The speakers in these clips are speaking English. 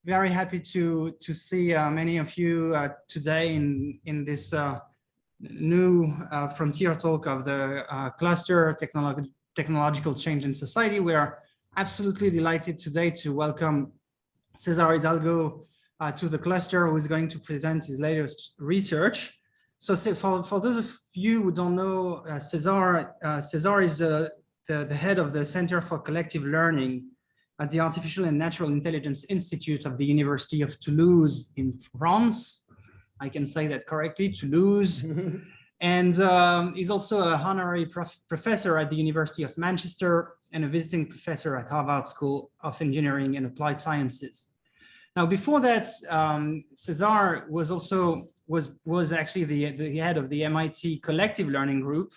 very happy to see many of you today in this new frontier talk of the cluster technological change in society. We are absolutely delighted today to welcome Cesar Hidalgo to the cluster, who is going to present his latest research. So for those of you who don't know, Cesar is the head of the Center for Collective Learning at the Artificial and Natural Intelligence Institute of the University of Toulouse in France. I can say that correctly, Toulouse. And he's also an honorary professor at the University of Manchester and a visiting professor at Harvard School of Engineering and Applied Sciences. Now, before that, Cesar was actually the head of the MIT Collective Learning Group,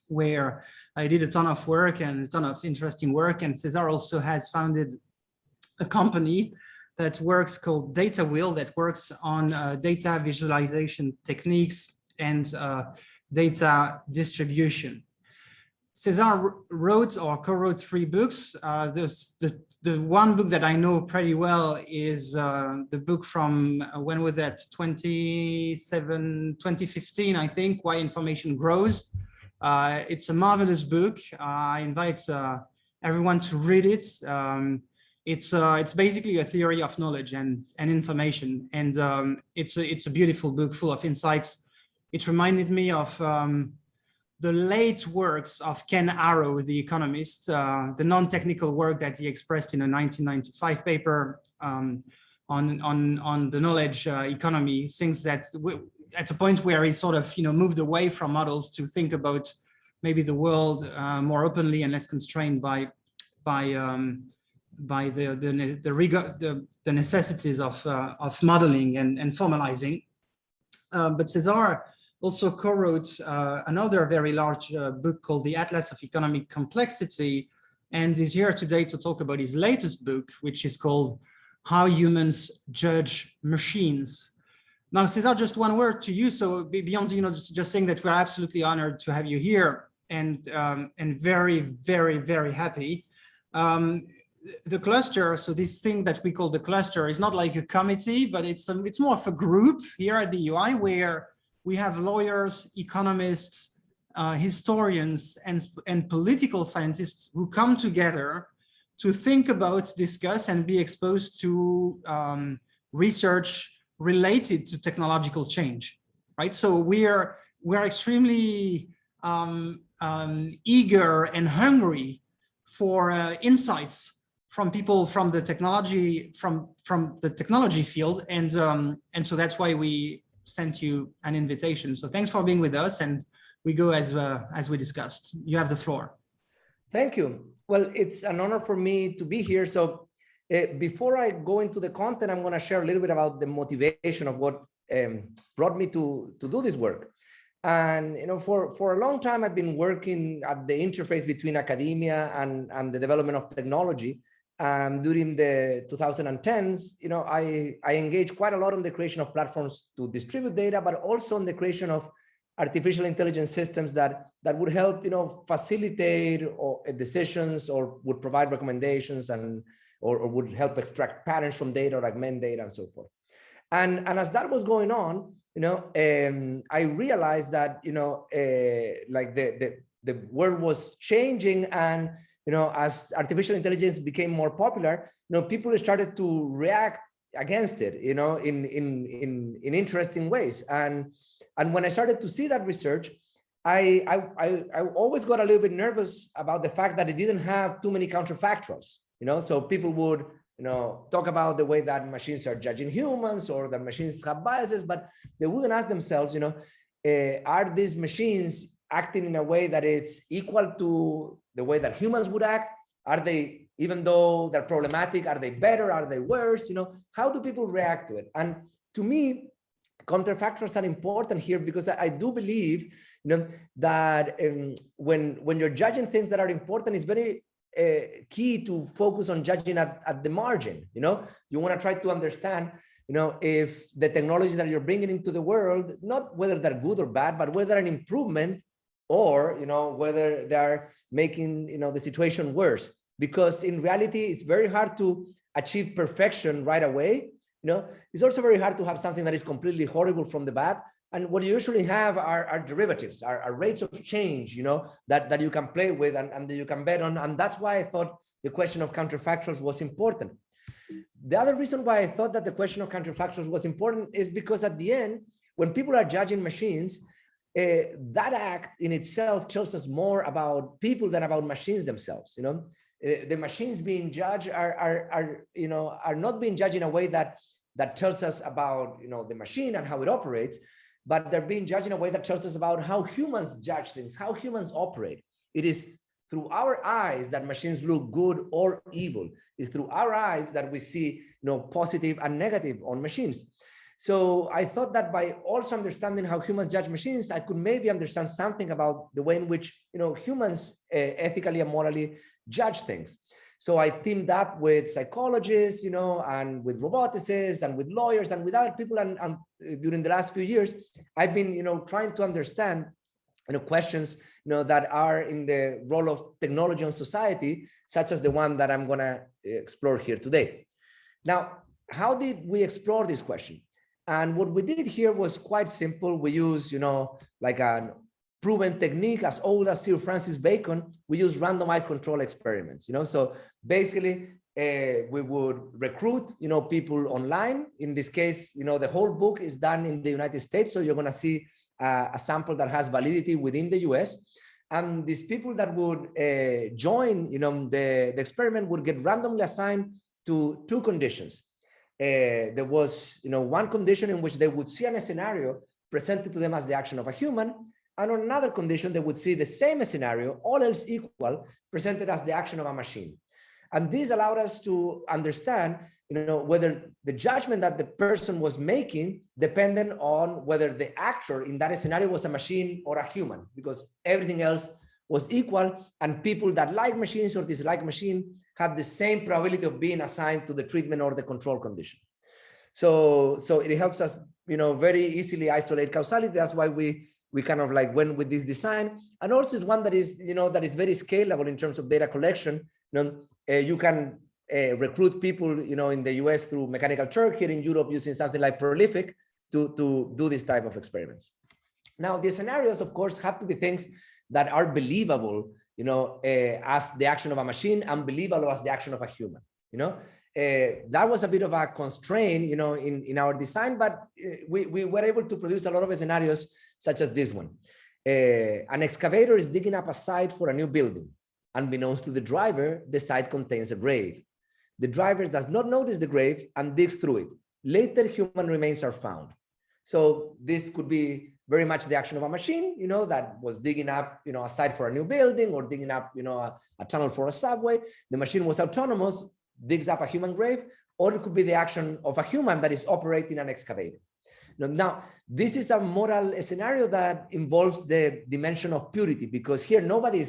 where I did a ton of work and a ton of interesting work. And Cesar also has founded a company that works called Data Wheel, that works on data visualization techniques and data distribution. Cesar wrote or co-wrote 3 books. The one book that I know pretty well is the book from, when was that, 2015, I think, Why Information Grows. It's a marvelous book. I invite everyone to read it. It's basically a theory of knowledge and information, and it's a beautiful book full of insights. It reminded me of the late works of Ken Arrow, the economist, the non-technical work that he expressed in a 1995 paper on the knowledge economy, things that at a point where he sort of moved away from models to think about maybe the world more openly and less constrained by the necessities of modeling and formalizing. But Cesar also co-wrote another very large book called The Atlas of Economic Complexity, and is here today to talk about his latest book, which is called How Humans Judge Machines. Now, Cesar, just one word to you. So beyond just saying that we're absolutely honored to have you here, and very, very, very happy. The cluster, so this thing that we call the cluster, is not like a committee, but it's more of a group here at the UI, where we have lawyers, economists, historians, and political scientists who come together to think about, discuss, and be exposed to research related to technological change, right? So we're extremely eager and hungry for insights from people from the technology field, and so that's why we sent you an invitation. So thanks for being with us, and we go as we discussed. You have the floor. Thank you. Well, it's an honor for me to be here. So before I go into the content, I'm going to share a little bit about the motivation of what brought me to do this work. And for a long time, I've been working at the interface between academia and the development of technology. During the 2010s, I engaged quite a lot on the creation of platforms to distribute data, but also on the creation of artificial intelligence systems that would help, facilitate decisions, or would provide recommendations, or would help extract patterns from data or augment data and so forth. And as that was going on, I realized that, like the world was changing, and as artificial intelligence became more popular, people started to react against it, in interesting ways. And when I started to see that research, I always got a little bit nervous about the fact that it didn't have too many counterfactuals. So people would talk about the way that machines are judging humans, or that machines have biases, but they wouldn't ask themselves, are these machines acting in a way that it's equal to the way that humans would act? Are they, even though they're problematic, are they better? Are they worse? How do people react to it? And to me, counterfactuals are important here, because I do believe, that when you're judging things that are important, it's very key to focus on judging at the margin. You want to try to understand, if the technologies that you're bringing into the world, not whether they're good or bad, but whether an improvement, or whether they're making the situation worse. Because in reality, it's very hard to achieve perfection right away. It's also very hard to have something that is completely horrible from the bat. And what you usually have are derivatives, are rates of change, that you can play with and that you can bet on. And that's why I thought the question of counterfactuals was important. The other reason why I thought that the question of counterfactuals was important is because at the end, when people are judging machines, that act in itself tells us more about people than about machines themselves. The machines being judged are not being judged in a way that tells us about the machine and how it operates, but they're being judged in a way that tells us about how humans judge things, how humans operate. It is through our eyes that machines look good or evil. It's through our eyes that we see positive and negative on machines. So I thought that by also understanding how humans judge machines, I could maybe understand something about the way in which humans ethically and morally judge things. So I teamed up with psychologists, and with roboticists and with lawyers and with other people. And during the last few years, I've been, trying to understand, questions, that are in the role of technology on society, such as the one that I'm going to explore here today. Now, how did we explore this question? And what we did here was quite simple. We use, like a proven technique as old as Sir Francis Bacon. We use randomized control experiments, So basically, we would recruit, people online. In this case, the whole book is done in the United States. So you're going to see a sample that has validity within the US. And these people that would join, the experiment would get randomly assigned to two conditions. There was, one condition in which they would see a scenario presented to them as the action of a human, and on another condition, they would see the same scenario, all else equal, presented as the action of a machine. And this allowed us to understand, whether the judgment that the person was making depended on whether the actor in that scenario was a machine or a human, because everything else was equal, and people that like machines or dislike machine have the same probability of being assigned to the treatment or the control condition. So it helps us, very easily isolate causality. That's why we kind of like went with this design. And also is one that is, that is very scalable in terms of data collection. You can recruit people, in the US through Mechanical Turk, here in Europe using something like Prolific to do this type of experiments. Now, the scenarios, of course, have to be things that are believable, as the action of a machine, and believable as the action of a human. That was a bit of a constraint, in our design, but we were able to produce a lot of scenarios such as this one. An excavator is digging up a site for a new building. Unbeknownst to the driver, the site contains a grave. The driver does not notice the grave and digs through it. Later, human remains are found. So this could be very much the action of a machine, that was digging up, a site for a new building, or digging up, a tunnel for a subway. The machine was autonomous, digs up a human grave, or it could be the action of a human that is operating an excavator. Now, this is a moral scenario that involves the dimension of purity, because here nobody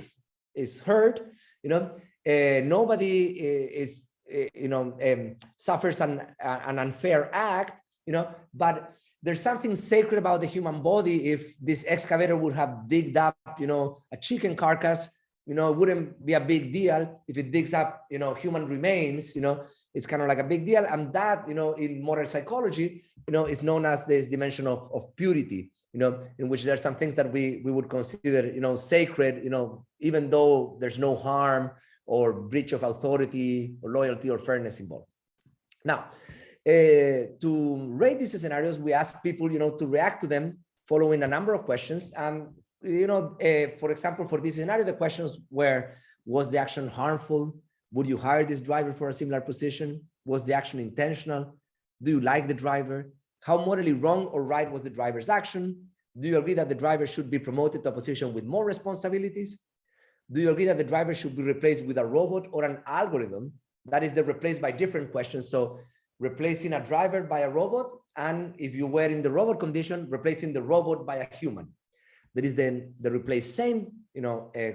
is hurt, nobody is, suffers an unfair act, but there's something sacred about the human body. If this excavator would have digged up, a chicken carcass, it wouldn't be a big deal. If it digs up, human remains, it's kind of like a big deal. And that, in moral psychology, is known as this dimension of purity, in which there are some things that we would consider, sacred, even though there's no harm or breach of authority or loyalty or fairness involved. Now, to rate these scenarios, we ask people, to react to them following a number of questions. And, for example, for this scenario, the questions were, was the action harmful? Would you hire this driver for a similar position? Was the action intentional? Do you like the driver? How morally wrong or right was the driver's action? Do you agree that the driver should be promoted to a position with more responsibilities? Do you agree that the driver should be replaced with a robot or an algorithm? That is, they're replaced by different questions. So replacing a driver by a robot, and if you were in the robot condition, replacing the robot by a human. That is then the replace same,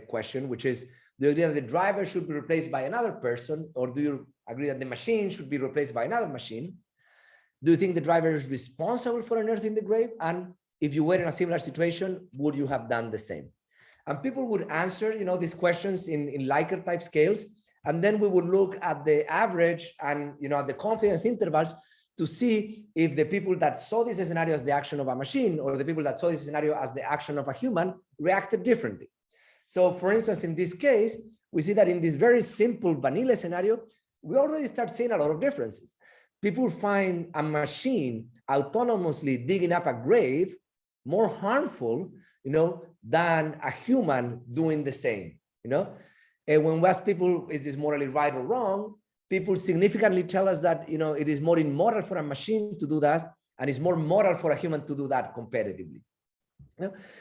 question, which is, do you agree that the driver should be replaced by another person, or do you agree that the machine should be replaced by another machine? Do you think the driver is responsible for unearthing the grave? And if you were in a similar situation, would you have done the same? And people would answer, these questions in Likert type scales. And then we will look at the average and, at the confidence intervals to see if the people that saw this scenario as the action of a machine or the people that saw this scenario as the action of a human reacted differently. So for instance, in this case, we see that in this very simple vanilla scenario, we already start seeing a lot of differences. People find a machine autonomously digging up a grave more harmful, than a human doing the same, And when we ask people, is this morally right or wrong? People significantly tell us that, it is more immoral for a machine to do that, and it's more moral for a human to do that comparatively.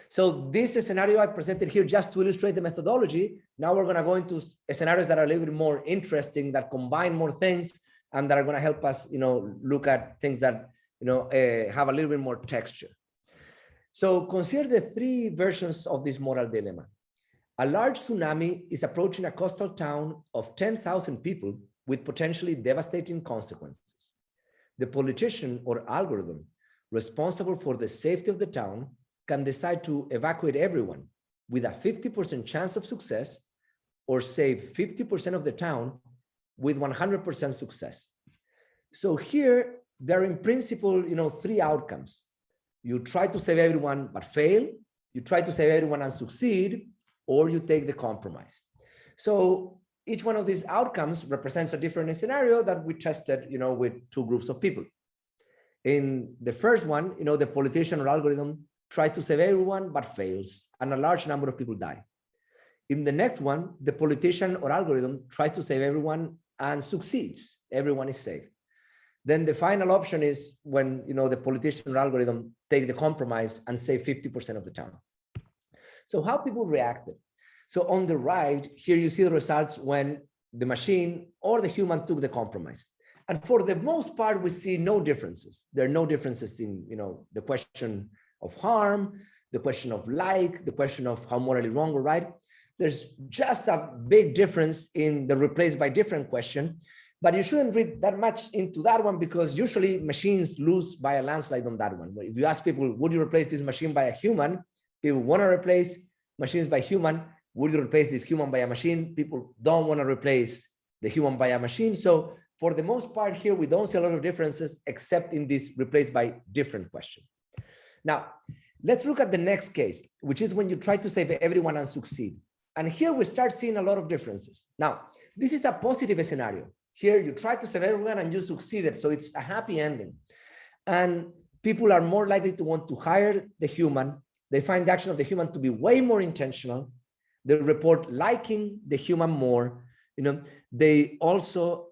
So this scenario I presented here just to illustrate the methodology. Now we're going to go into scenarios that are a little bit more interesting, that combine more things, and that are going to help us, look at things that, have a little bit more texture. So consider the three versions of this moral dilemma. A large tsunami is approaching a coastal town of 10,000 people with potentially devastating consequences. The politician or algorithm responsible for the safety of the town can decide to evacuate everyone with a 50% chance of success, or save 50% of the town with 100% success. So here, there are in principle, three outcomes. You try to save everyone but fail, you try to save everyone and succeed, or you take the compromise. So each one of these outcomes represents a different scenario that we tested, with two groups of people. In the first one, the politician or algorithm tries to save everyone but fails, and a large number of people die. In the next one, the politician or algorithm tries to save everyone and succeeds. Everyone is saved. Then the final option is when, the politician or algorithm take the compromise and save 50% of the town. So how people reacted. So on the right, here you see the results when the machine or the human took the compromise. And for the most part, we see no differences. There are no differences in, the question of harm, the question of the question of how morally wrong or right. There's just a big difference in the replaced by different question, but you shouldn't read that much into that one, because usually machines lose by a landslide on that one. If you ask people, would you replace this machine by a human? People want to replace machines by human. Would you replace this human by a machine? People don't want to replace the human by a machine. So for the most part here, we don't see a lot of differences except in this replaced by different question. Now, let's look at the next case, which is when you try to save everyone and succeed. And here we start seeing a lot of differences. Now, this is a positive scenario. Here you try to save everyone and you succeeded. So it's a happy ending. And people are more likely to want to hire the human. They find the action of the human to be way more intentional. They report liking the human more. They also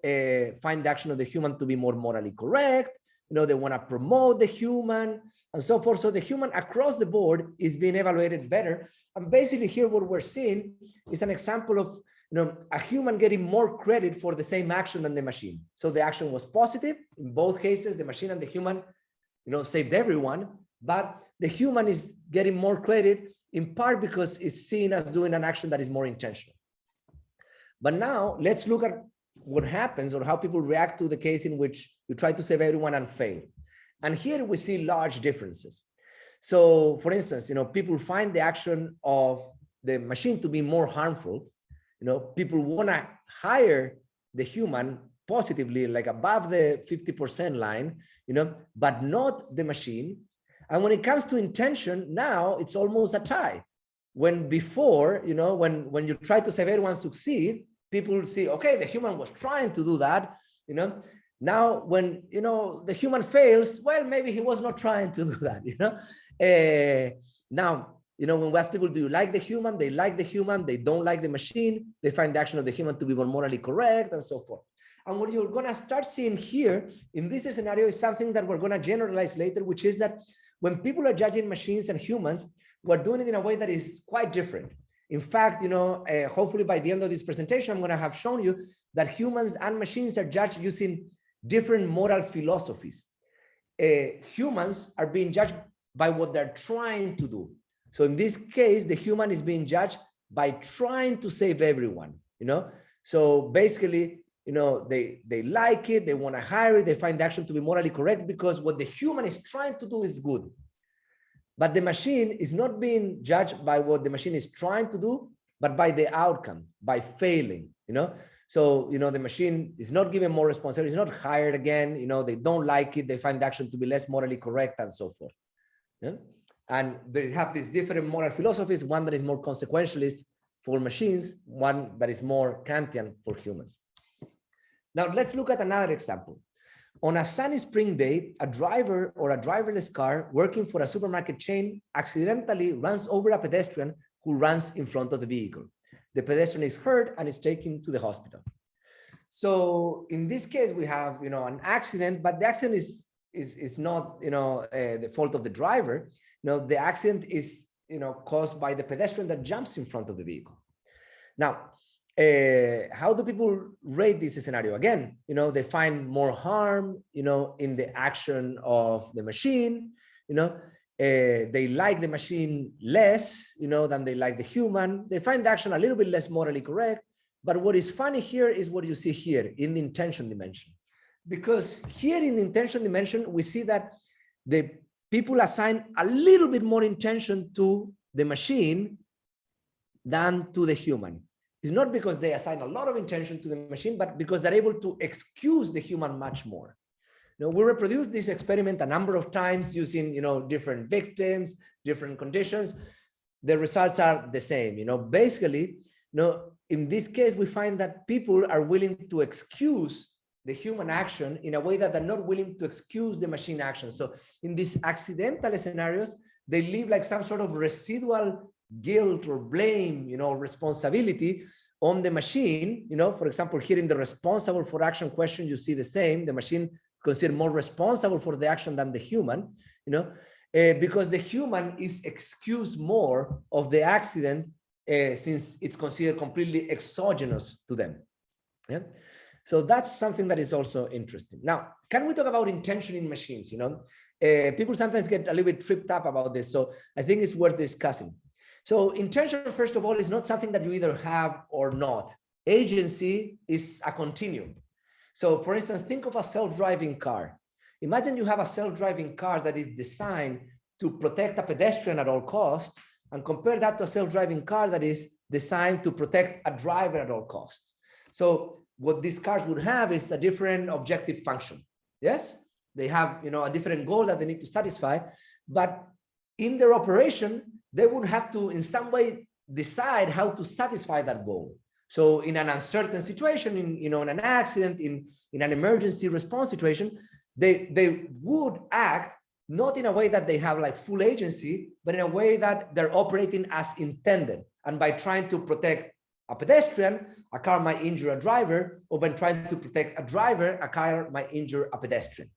find the action of the human to be more morally correct. They want to promote the human and so forth. So the human across the board is being evaluated better. And basically here, what we're seeing is an example of, a human getting more credit for the same action than the machine. So the action was positive. In both cases, the machine and the human, saved everyone, but the human is getting more credit in part because it's seen as doing an action that is more intentional. But now let's look at what happens or how people react to the case in which you try to save everyone and fail. And here we see large differences. So for instance, people find the action of the machine to be more harmful. People want to hire the human positively, like above the 50% line, but not the machine. And when it comes to intention, now it's almost a tie. When before, when you try to save everyone succeed, people see, okay, the human was trying to do that, Now, when, the human fails, well, maybe he was not trying to do that, Now, when we ask people, do you like the human? They like the human. They don't like the machine. They find the action of the human to be more morally correct and so forth. And what you're going to start seeing here in this scenario is something that we're going to generalize later, which is that when people are judging machines and humans, we're doing it in a way that is quite different. In fact, hopefully by the end of this presentation, I'm going to have shown you that humans and machines are judged using different moral philosophies. Humans are being judged by what they're trying to do. So in this case, the human is being judged by trying to save everyone, So basically, they like it, they want to hire it, they find the action to be morally correct because what the human is trying to do is good. But the machine is not being judged by what the machine is trying to do, but by the outcome, by failing, So, the machine is not given more responsibility, it's not hired again, they don't like it, they find the action to be less morally correct and so forth. Yeah? And they have these different moral philosophies, one that is more consequentialist for machines, one that is more Kantian for humans. Now, let's look at another example. On a sunny spring day, a driver or a driverless car working for a supermarket chain accidentally runs over a pedestrian who runs in front of the vehicle. The pedestrian is hurt and is taken to the hospital. So in this case, we have, an accident, but the accident is not, the fault of the driver. The accident is, caused by the pedestrian that jumps in front of the vehicle. Now, how do people rate this scenario? Again, they find more harm, in the action of the machine. They like the machine less, than they like the human. They find the action a little bit less morally correct. But what is funny here is what you see here in the intention dimension. Because here in the intention dimension, we see that the people assign a little bit more intention to the machine than to the human. It's not because they assign a lot of intention to the machine, but because they're able to excuse the human much more. We reproduced this experiment a number of times using, different victims, different conditions. The results are the same. Basically, in this case, we find that people are willing to excuse the human action in a way that they're not willing to excuse the machine action. So in these accidental scenarios, they leave like some sort of residual guilt or blame, responsibility on the machine. For example, here in the responsible for action question, you see the same. The machine considered more responsible for the action than the human, because the human is excused more of the accident since it's considered completely exogenous to them. Yeah. So that's something that is also interesting. Now, can we talk about intention in machines? People sometimes get a little bit tripped up about this. So I think it's worth discussing. So intention, first of all, is not something that you either have or not. Agency is a continuum. So for instance, think of a self-driving car. Imagine you have a self-driving car that is designed to protect a pedestrian at all costs, and compare that to a self-driving car that is designed to protect a driver at all costs. So what these cars would have is a different objective function. Yes, they have, a different goal that they need to satisfy, but in their operation, they would have to in some way decide how to satisfy that goal. So in an uncertain situation, in an accident, in an emergency response situation, they would act not in a way that they have like full agency, but in a way that they're operating as intended. And by trying to protect a pedestrian, a car might injure a driver, or by trying to protect a driver, a car might injure a pedestrian.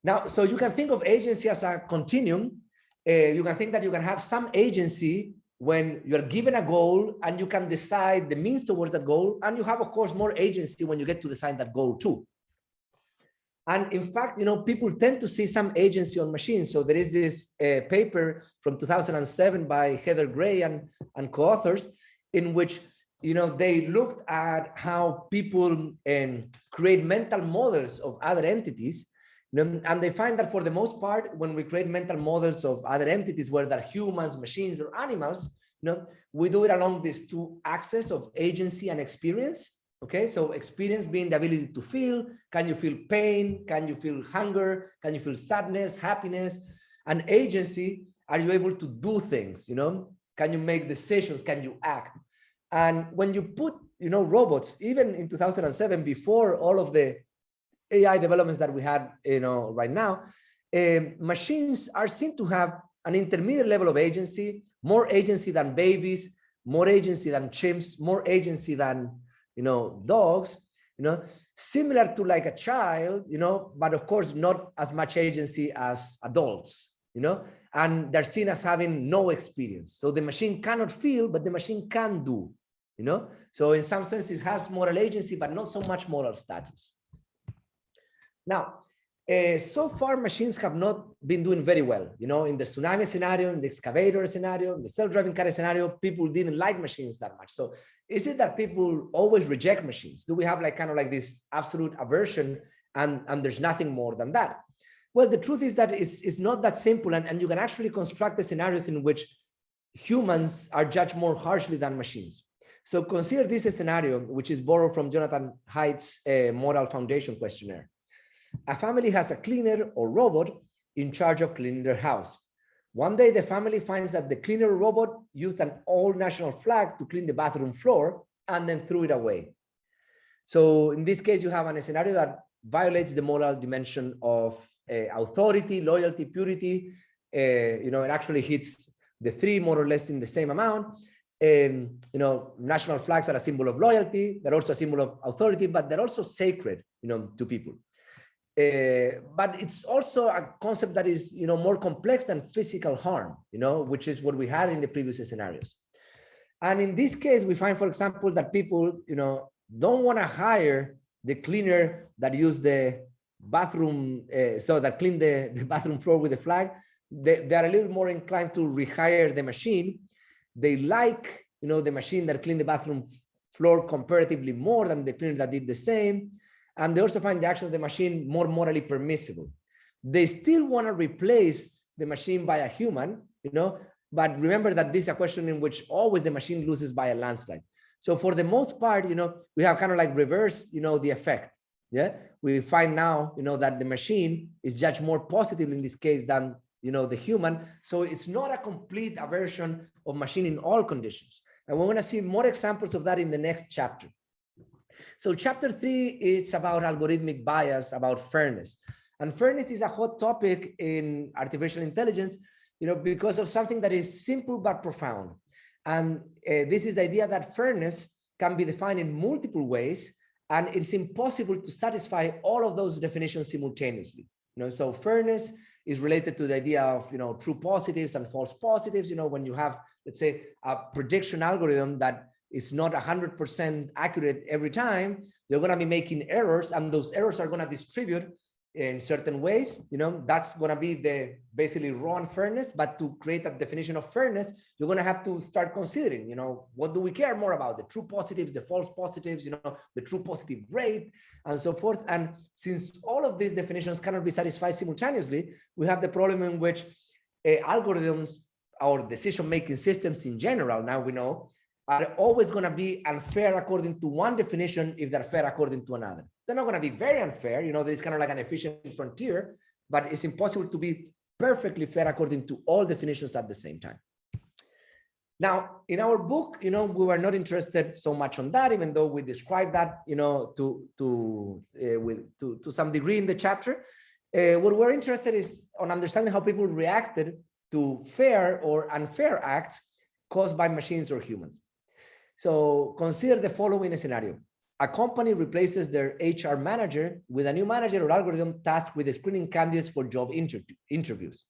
Now, so you can think of agency as a continuum. You can think that you can have some agency when you're given a goal and you can decide the means towards that goal. And you have, of course, more agency when you get to decide that goal too. And in fact, people tend to see some agency on machines. So there is this paper from 2007 by Heather Gray and co-authors in which, they looked at how people create mental models of other entities. And they find that for the most part, when we create mental models of other entities, whether they're humans, machines, or animals, we do it along these two axes of agency and experience. Okay, so experience being the ability to feel. Can you feel pain? Can you feel hunger? Can you feel sadness, happiness? And agency, are you able to do things? Can you make decisions? Can you act? And when you put, robots, even in 2007, before all of the AI developments that we had, right now, machines are seen to have an intermediate level of agency, more agency than babies, more agency than chimps, more agency than dogs, similar to like a child, but of course not as much agency as adults, and they're seen as having no experience. So the machine cannot feel, but the machine can do, so in some sense it has moral agency, but not so much moral status. Now, so far machines have not been doing very well, in the tsunami scenario, in the excavator scenario, in the self-driving car scenario, people didn't like machines that much. So is it that people always reject machines? Do we have like kind of like this absolute aversion and there's nothing more than that? Well, the truth is that it's not that simple, and you can actually construct the scenarios in which humans are judged more harshly than machines. So consider this scenario, which is borrowed from Jonathan Haidt's Moral Foundation questionnaire. A family has a cleaner or robot in charge of cleaning their house. One day, the family finds that the cleaner robot used an old national flag to clean the bathroom floor and then threw it away. So in this case, you have a scenario that violates the moral dimension of authority, loyalty, purity. It actually hits the three more or less in the same amount. National flags are a symbol of loyalty. They're also a symbol of authority, but they're also sacred, to people. But it's also a concept that is, more complex than physical harm, which is what we had in the previous scenarios. And in this case, we find, for example, that people, don't want to hire the cleaner that used the bathroom, that cleaned the bathroom floor with the flag. They are a little more inclined to rehire the machine. They like, the machine that cleaned the bathroom floor comparatively more than the cleaner that did the same. And they also find the action of the machine more morally permissible. They still want to replace the machine by a human, but remember that this is a question in which always the machine loses by a landslide. So for the most part, we have kind of like reverse, the effect. Yeah, we find now, that the machine is judged more positively in this case than, the human. So it's not a complete aversion of machine in all conditions. And we're going to see more examples of that in the next chapter. So chapter 3 is about algorithmic bias, about fairness. And fairness is a hot topic in artificial intelligence, because of something that is simple but profound. And this is the idea that fairness can be defined in multiple ways, and it's impossible to satisfy all of those definitions simultaneously. So fairness is related to the idea of true positives and false positives. When you have, let's say, a prediction algorithm that is not 100% accurate every time, you're going to be making errors, and those errors are going to distribute in certain ways. That's going to be the basically raw unfairness. But to create a definition of fairness, you're going to have to start considering, what do we care more about? The true positives, the false positives, the true positive rate, and so forth. And since all of these definitions cannot be satisfied simultaneously, we have the problem in which algorithms or decision-making systems in general, now we know, are always going to be unfair according to one definition if they're fair according to another. They're not going to be very unfair. There's kind of like an efficient frontier, but it's impossible to be perfectly fair according to all definitions at the same time. Now, in our book, we were not interested so much on that, even though we described that, to some degree in the chapter. What we're interested is on understanding how people reacted to fair or unfair acts caused by machines or humans. So consider the following scenario. A company replaces their HR manager with a new manager or algorithm tasked with screening candidates for job interviews.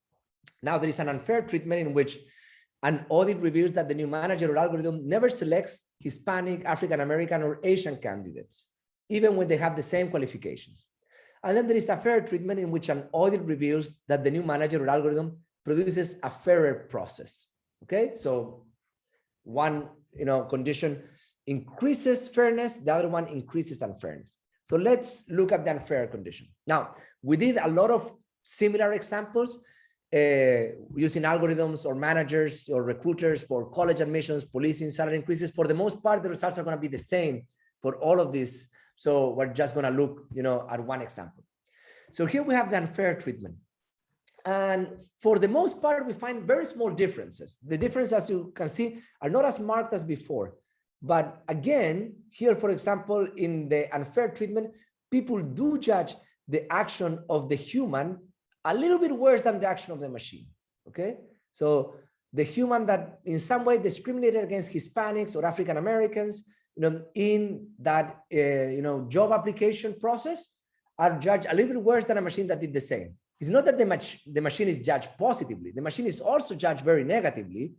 Now there is an unfair treatment in which an audit reveals that the new manager or algorithm never selects Hispanic, African American, or Asian candidates, even when they have the same qualifications. And then there is a fair treatment in which an audit reveals that the new manager or algorithm produces a fairer process. Okay, so one condition increases fairness, the other one increases unfairness. So let's look at the unfair condition. Now, we did a lot of similar examples using algorithms or managers or recruiters for college admissions, policing, salary increases. For the most part, the results are going to be the same for all of this. So we're just going to look, at one example. So here we have the unfair treatment. And for the most part, we find very small differences. The differences, as you can see, are not as marked as before. But again, here, for example, in the unfair treatment, people do judge the action of the human a little bit worse than the action of the machine. Okay, so the human that in some way discriminated against Hispanics or African Americans, in that job application process, are judged a little bit worse than a machine that did the same. It's not that the machine is judged positively. The machine is also judged very negatively,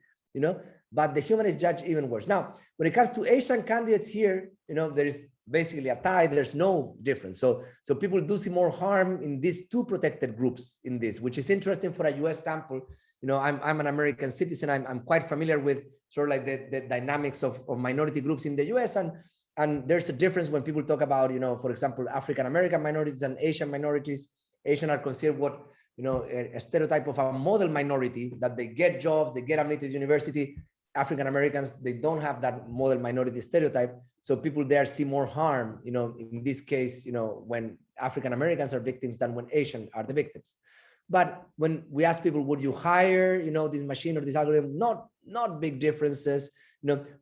but the human is judged even worse. Now, when it comes to Asian candidates here, there is basically a tie. There's no difference. So people do see more harm in these two protected groups in this, which is interesting for a US sample. I'm an American citizen. I'm quite familiar with sort of like the dynamics of minority groups in the US. And there's a difference when people talk about, for example, African American minorities and Asian minorities. Asian are considered what, a stereotype of a model minority, that they get jobs, they get admitted to university. African Americans, they don't have that model minority stereotype. So people there see more harm, in this case, when African Americans are victims than when Asian are the victims. But when we ask people, would you hire, this machine or this algorithm? Not big differences.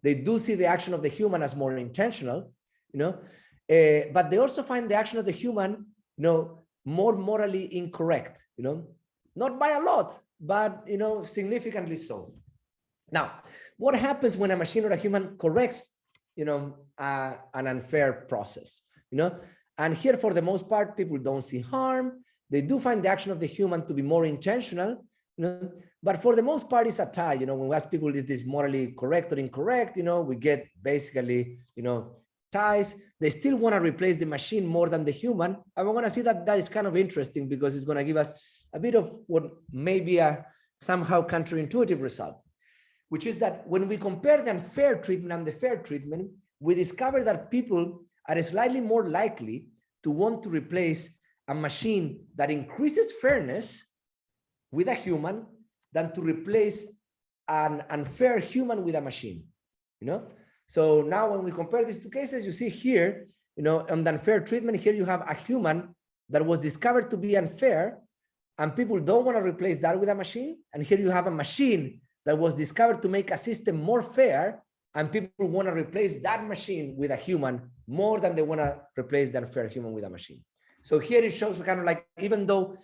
They do see the action of the human as more intentional, but they also find the action of the human, more morally incorrect, not by a lot, but, significantly so. Now, what happens when a machine or a human corrects, an unfair process, And here, for the most part, people don't see harm. They do find the action of the human to be more intentional, but for the most part, it's a tie. When we ask people if it is morally correct or incorrect, we get basically, ties. They still want to replace the machine more than the human. And we're going to see that is kind of interesting, because it's going to give us a bit of what may be a somehow counterintuitive result, which is that when we compare the unfair treatment and the fair treatment, we discover that people are slightly more likely to want to replace a machine that increases fairness with a human than to replace an unfair human with a machine, So now when we compare these two cases, you see here, on the unfair treatment, here you have a human that was discovered to be unfair, and people don't want to replace that with a machine. And here you have a machine that was discovered to make a system more fair, and people want to replace that machine with a human more than they want to replace the unfair human with a machine. So here it shows kind of like, even though,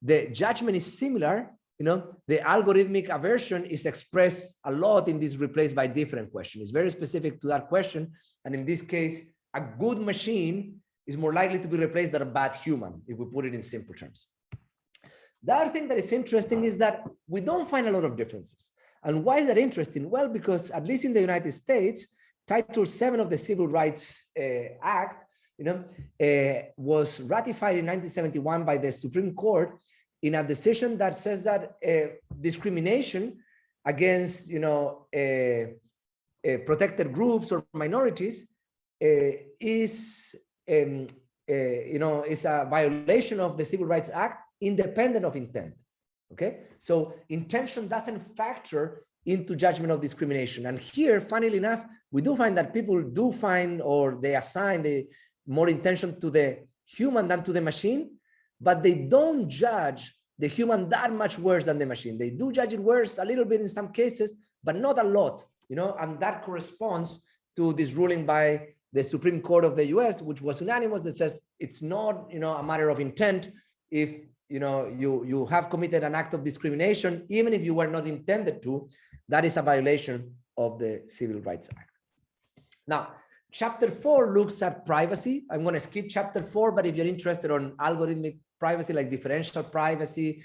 the judgment is similar, the algorithmic aversion is expressed a lot in this replaced by different question. It's very specific to that question. And in this case, a good machine is more likely to be replaced than a bad human, if we put it in simple terms. The other thing that is interesting is that we don't find a lot of differences. And why is that interesting? Well, because at least in the United States, Title VII of the Civil Rights Act, was ratified in 1971 by the Supreme Court in a decision that says that discrimination against, protected groups or minorities is a violation of the Civil Rights Act, independent of intent. Okay, so intention doesn't factor into judgment of discrimination. And here, funnily enough, we do find that people do find, or they assign the more intention to the human than to the machine, but they don't judge the human that much worse than the machine. They do judge it worse a little bit in some cases, but not a lot, and that corresponds to this ruling by the Supreme Court of the US, which was unanimous, that says it's not, a matter of intent. If you have committed an act of discrimination, even if you were not intended to, that is a violation of the Civil Rights Act. Now, Chapter 4 looks at privacy. I'm going to skip Chapter 4, but if you're interested on algorithmic privacy, like differential privacy,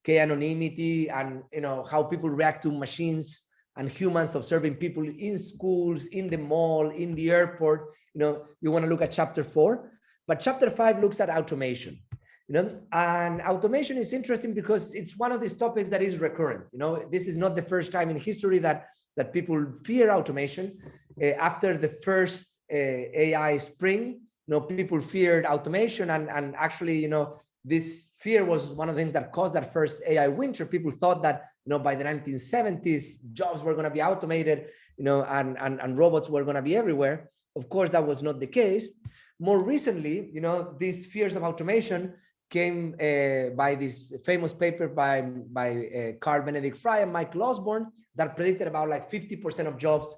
k-anonymity, and how people react to machines and humans observing people in schools, in the mall, in the airport, you want to look at Chapter 4. But Chapter 5 looks at automation. And automation is interesting because it's one of these topics that is recurrent. This is not the first time in history that people fear automation. After the first AI spring, people feared automation, and actually, this fear was one of the things that caused that first AI winter. People thought that, by the 1970s, jobs were going to be automated, and robots were going to be everywhere. Of course, that was not the case. More recently, these fears of automation came by this famous paper by Carl Benedict Frey and Michael Osborne that predicted about like 50% of jobs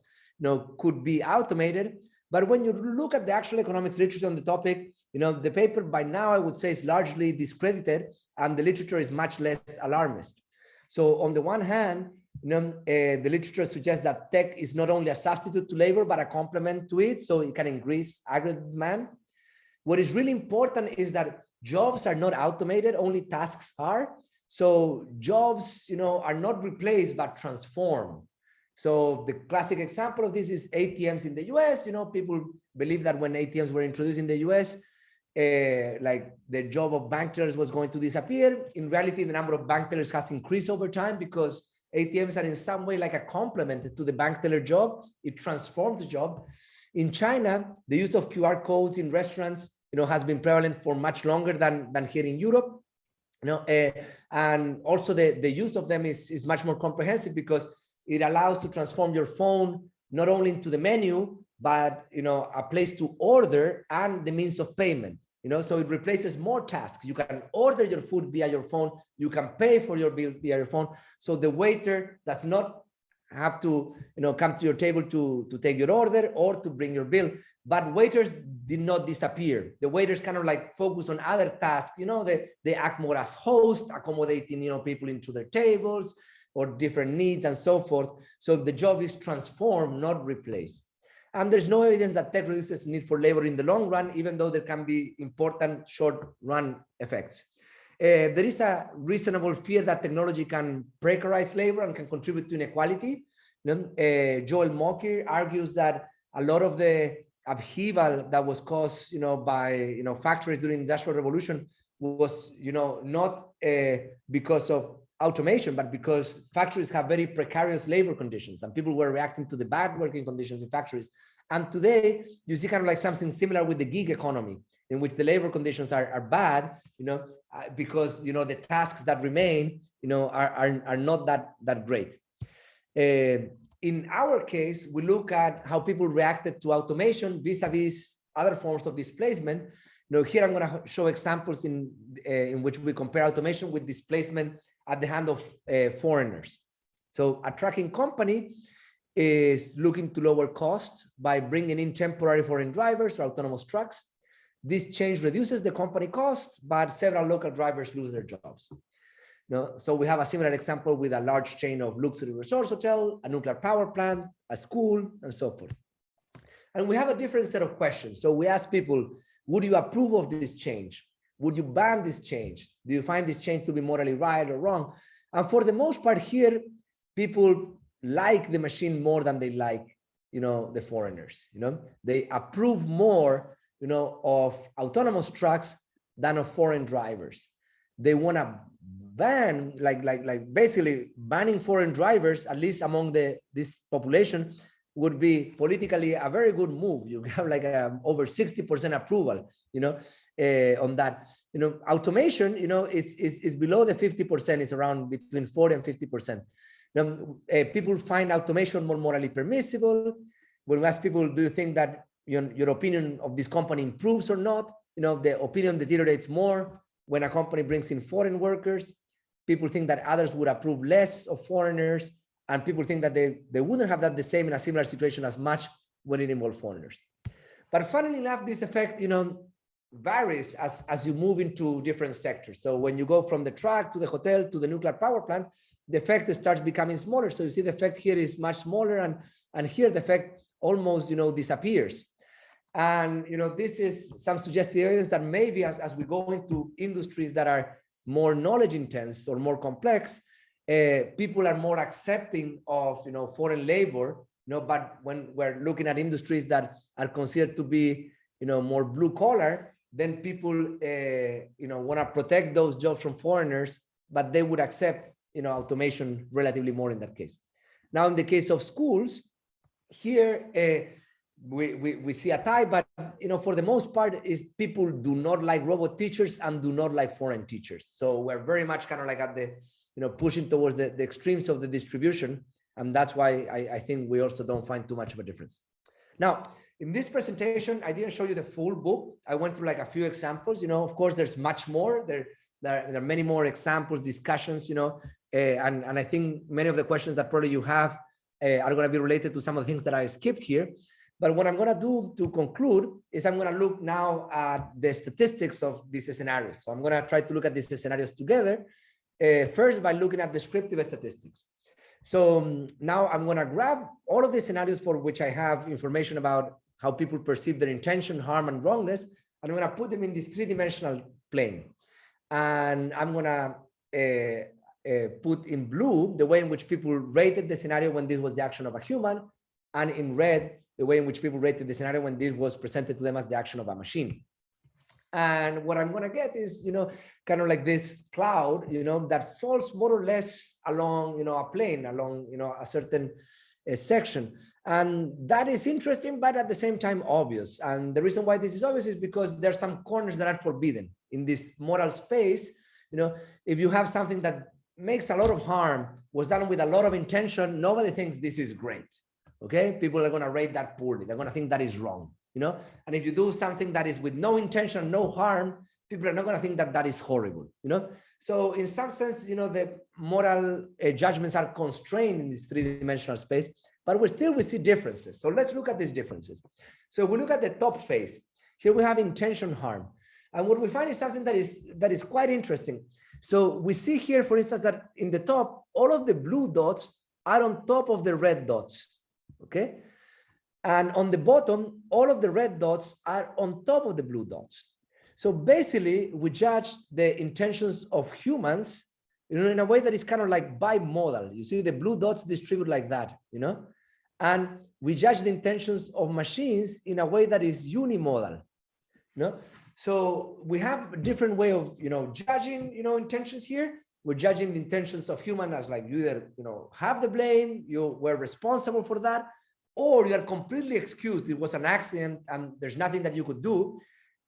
could be automated. But when you look at the actual economics literature on the topic, the paper by now, I would say, is largely discredited, and the literature is much less alarmist. So on the one hand, the literature suggests that tech is not only a substitute to labor, but a complement to it, so it can increase aggregate demand. What is really important is that jobs are not automated, only tasks are. So jobs, are not replaced, but transformed. So the classic example of this is ATMs in the US. People believe that when ATMs were introduced in the US, like the job of bank tellers was going to disappear. In reality, the number of bank tellers has increased over time because ATMs are in some way like a complement to the bank teller job. It transforms the job. In China, the use of QR codes in restaurants, has been prevalent for much longer than here in Europe. And also the use of them is much more comprehensive because it allows to transform your phone not only into the menu, but a place to order and the means of payment. So it replaces more tasks. You can order your food via your phone. You can pay for your bill via your phone. So the waiter does not have to come to your table to take your order or to bring your bill. But waiters did not disappear. The waiters kind of like focus on other tasks. They act more as hosts, accommodating people into their tables or different needs and so forth. So the job is transformed, not replaced. And there's no evidence that tech reduces need for labor in the long run, even though there can be important short-run effects. There is a reasonable fear that technology can precarize labor and can contribute to inequality. Joel Mokyr argues that a lot of the upheaval that was caused, by factories during the Industrial Revolution was, not because of automation, but because factories have very precarious labor conditions and people were reacting to the bad working conditions in factories. And today you see kind of like something similar with the gig economy, in which the labor conditions are bad, because the tasks that remain, are not that great. In our case, we look at how people reacted to automation vis-a-vis other forms of displacement. Here I'm going to show examples in which we compare automation with displacement at the hand of foreigners. So a trucking company is looking to lower costs by bringing in temporary foreign drivers or autonomous trucks. This change reduces the company costs, but several local drivers lose their jobs. So we have a similar example with a large chain of luxury resort hotel, a nuclear power plant, a school, and so forth. And we have a different set of questions. So we ask people, would you approve of this change? Would you ban this change? Do you find this change to be morally right or wrong? And for the most part here, people like the machine more than they like, the foreigners. They approve more, of autonomous trucks than of foreign drivers. They want to ban, like basically banning foreign drivers, at least among this population, would be politically a very good move. You have like over 60% approval, on that. Automation, is below the 50%. It's around between 40 and 50%. People find automation more morally permissible. When we ask people, do you think that your opinion of this company improves or not? The opinion deteriorates more when a company brings in foreign workers. People think that others would approve less of foreigners, and people think that they wouldn't have that the same in a similar situation as much when it involves foreigners. But funnily enough, this effect, varies as you move into different sectors. So when you go from the truck to the hotel to the nuclear power plant, the effect starts becoming smaller. So you see the effect here is much smaller, and here the effect almost, disappears. And, this is some suggestive evidence that maybe as we go into industries that are more knowledge intense or more complex, people are more accepting of, foreign labor, but when we're looking at industries that are considered to be, more blue collar, then people, want to protect those jobs from foreigners, but they would accept, automation relatively more in that case. Now, in the case of schools, here we see a tie, but for the most part, is people do not like robot teachers and do not like foreign teachers. So we're very much kind of like at the pushing towards the extremes of the distribution, and that's why I think we also don't find too much of a difference. Now, in this presentation, I didn't show you the full book. I went through like a few examples. Of course, there's much more. There are many more examples, discussions. And I think many of the questions that probably you have are going to be related to some of the things that I skipped here. But what I'm going to do to conclude is I'm going to look now at the statistics of these scenarios. So I'm going to try to look at these scenarios together, first by looking at descriptive statistics. So now I'm going to grab all of the scenarios for which I have information about how people perceive their intention, harm, and wrongness, and I'm going to put them in this three-dimensional plane. And I'm going to put in blue the way in which people rated the scenario when this was the action of a human, and in red the way in which people rated the scenario when this was presented to them as the action of a machine. And what I'm going to get is, kind of like this cloud, that falls more or less along, a plane, along, a certain section. And that is interesting, but at the same time obvious. And the reason why this is obvious is because there are some corners that are forbidden in this moral space. If you have something that, makes a lot of harm, was done with a lot of intention, nobody thinks this is great. Okay, people are going to rate that poorly. They're going to think that is wrong, you know. And if you do something that is with no intention, no harm, people are not going to think that that is horrible, you know. So in some sense, you know, the moral judgments are constrained in this three-dimensional space, but we see differences. So let's look at these differences. So we look at the top phase. Here we have intention harm. And what we find is something that is quite interesting. So we see here, for instance, that in the top, all of the blue dots are on top of the red dots, okay? And on the bottom, all of the red dots are on top of the blue dots. So basically, we judge the intentions of humans, you know, in a way that is kind of like bimodal. You see the blue dots distribute like that, you know, and we judge the intentions of machines in a way that is unimodal, you know. So we have a different way of, you know, judging, you know, intentions here. We're judging the intentions of human as like you either, you know, have the blame, you were responsible for that, or you are completely excused. It was an accident and there's nothing that you could do.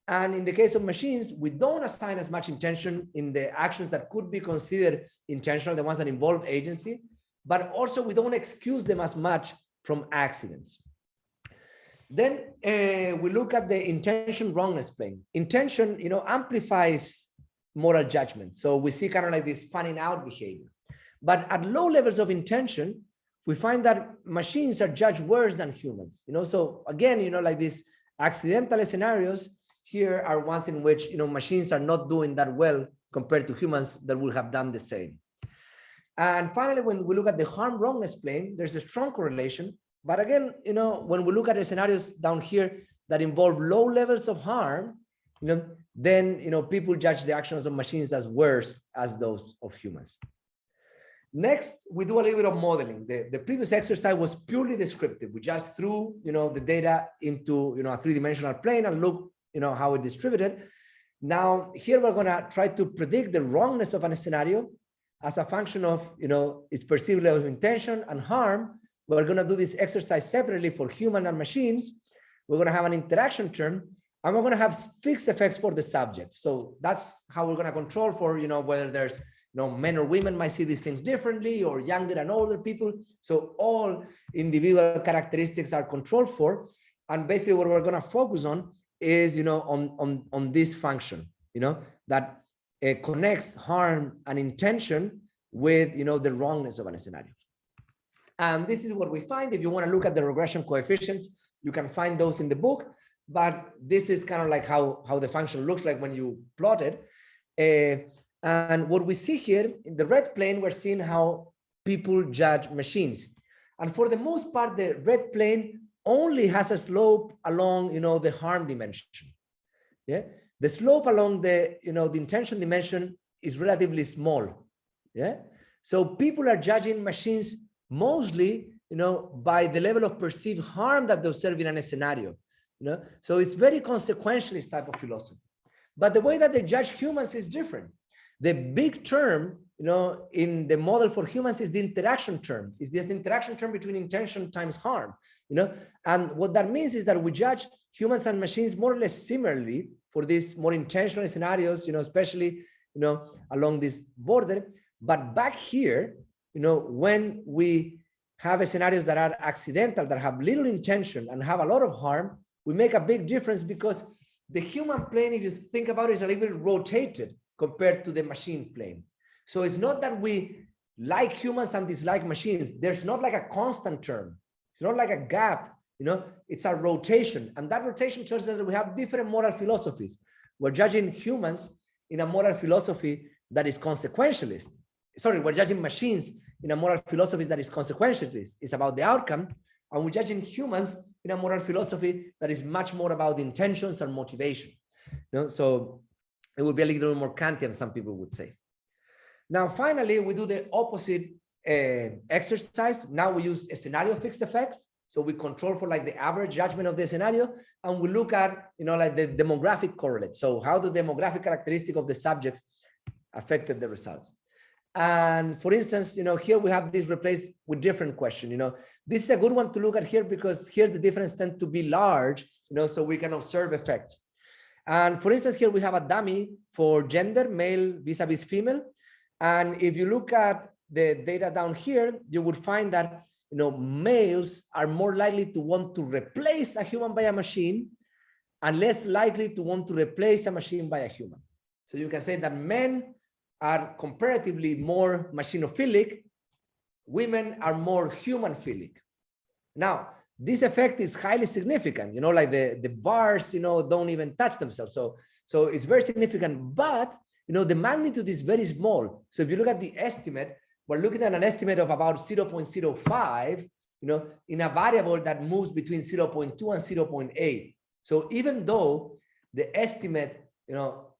And in the case of machines, we don't assign as much intention in the actions that could be considered intentional, the ones that involve agency, but also we don't excuse them as much from accidents. Then we look at the intention wrongness plane. Intention, you know, amplifies moral judgment. So we see kind of like this fanning out behavior. But at low levels of intention, we find that machines are judged worse than humans. You know, so again, you know, like these accidental scenarios here are ones in which, you know, machines are not doing that well compared to humans that will have done the same. And finally, when we look at the harm wrongness plane, there's a strong correlation. But again, you know, when we look at the scenarios down here that involve low levels of harm, you know, then, you know, people judge the actions of machines as worse as those of humans. Next, we do a little bit of modeling. The previous exercise was purely descriptive. We just threw, you know, the data into, you know, a three-dimensional plane and look, you know, how it distributed. Now, here we're going to try to predict the wrongness of a scenario as a function of, you know, its perceived level of intention and harm. We're going to do this exercise separately for human and machines. We're going to have an interaction term, and we're going to have fixed effects for the subject. So that's how we're going to control for, you know, whether there's, you know, men or women might see these things differently, or younger and older people. So all individual characteristics are controlled for. And basically what we're going to focus on is, you know, on this function, you know, that connects harm and intention with, you know, the wrongness of a scenario. And this is what we find. If you want to look at the regression coefficients, you can find those in the book. But this is kind of like how the function looks like when you plot it. And what we see here in the red plane, we're seeing how people judge machines. And for the most part, the red plane only has a slope along, you know, the harm dimension. Yeah, the slope along the, you know, the intention dimension is relatively small. Yeah, so people are judging machines mostly, you know, by the level of perceived harm that they observe in a scenario. You know, so it's very consequentialist type of philosophy. But the way that they judge humans is different. The big term, you know, in the model for humans is the interaction term. It's this interaction term between intention times harm, you know. And what that means is that we judge humans and machines more or less similarly for these more intentional scenarios, you know, especially, you know, along this border. But back here, you know, when we have scenarios that are accidental, that have little intention and have a lot of harm, we make a big difference because the human plane, if you think about it, is a little bit rotated compared to the machine plane. So it's not that we like humans and dislike machines. There's not like a constant term. It's not like a gap, you know, it's a rotation. And that rotation tells us that we have different moral philosophies. We're judging humans in a moral philosophy that is consequentialist. Sorry, we're judging machines in a moral philosophy that is consequentialist. It's about the outcome. And we're judging humans in a moral philosophy that is much more about intentions and motivation. You know, so it would be a little more Kantian, some people would say. Now, finally, we do the opposite exercise. Now we use a scenario fixed effects. So we control for like the average judgment of the scenario, and we look at, you know, like the demographic correlates. So how the demographic characteristic of the subjects affected the results. And for instance, you know, here we have this replaced with different question. You know, this is a good one to look at here because here the difference tend to be large, you know, so we can observe effects. And for instance, here we have a dummy for gender, male vis-a-vis female. And if you look at the data down here, you would find that males are more likely to want to replace a human by a machine and less likely to want to replace a machine by a human. So you can say that men are comparatively more machinophilic, women are more human-philic. Now, this effect is highly significant, like the bars, don't even touch themselves. So it's very significant, but, the magnitude is very small. So if you look at the estimate, we're looking at an estimate of about 0.05, in a variable that moves between 0.2 and 0.8. So even though the estimate,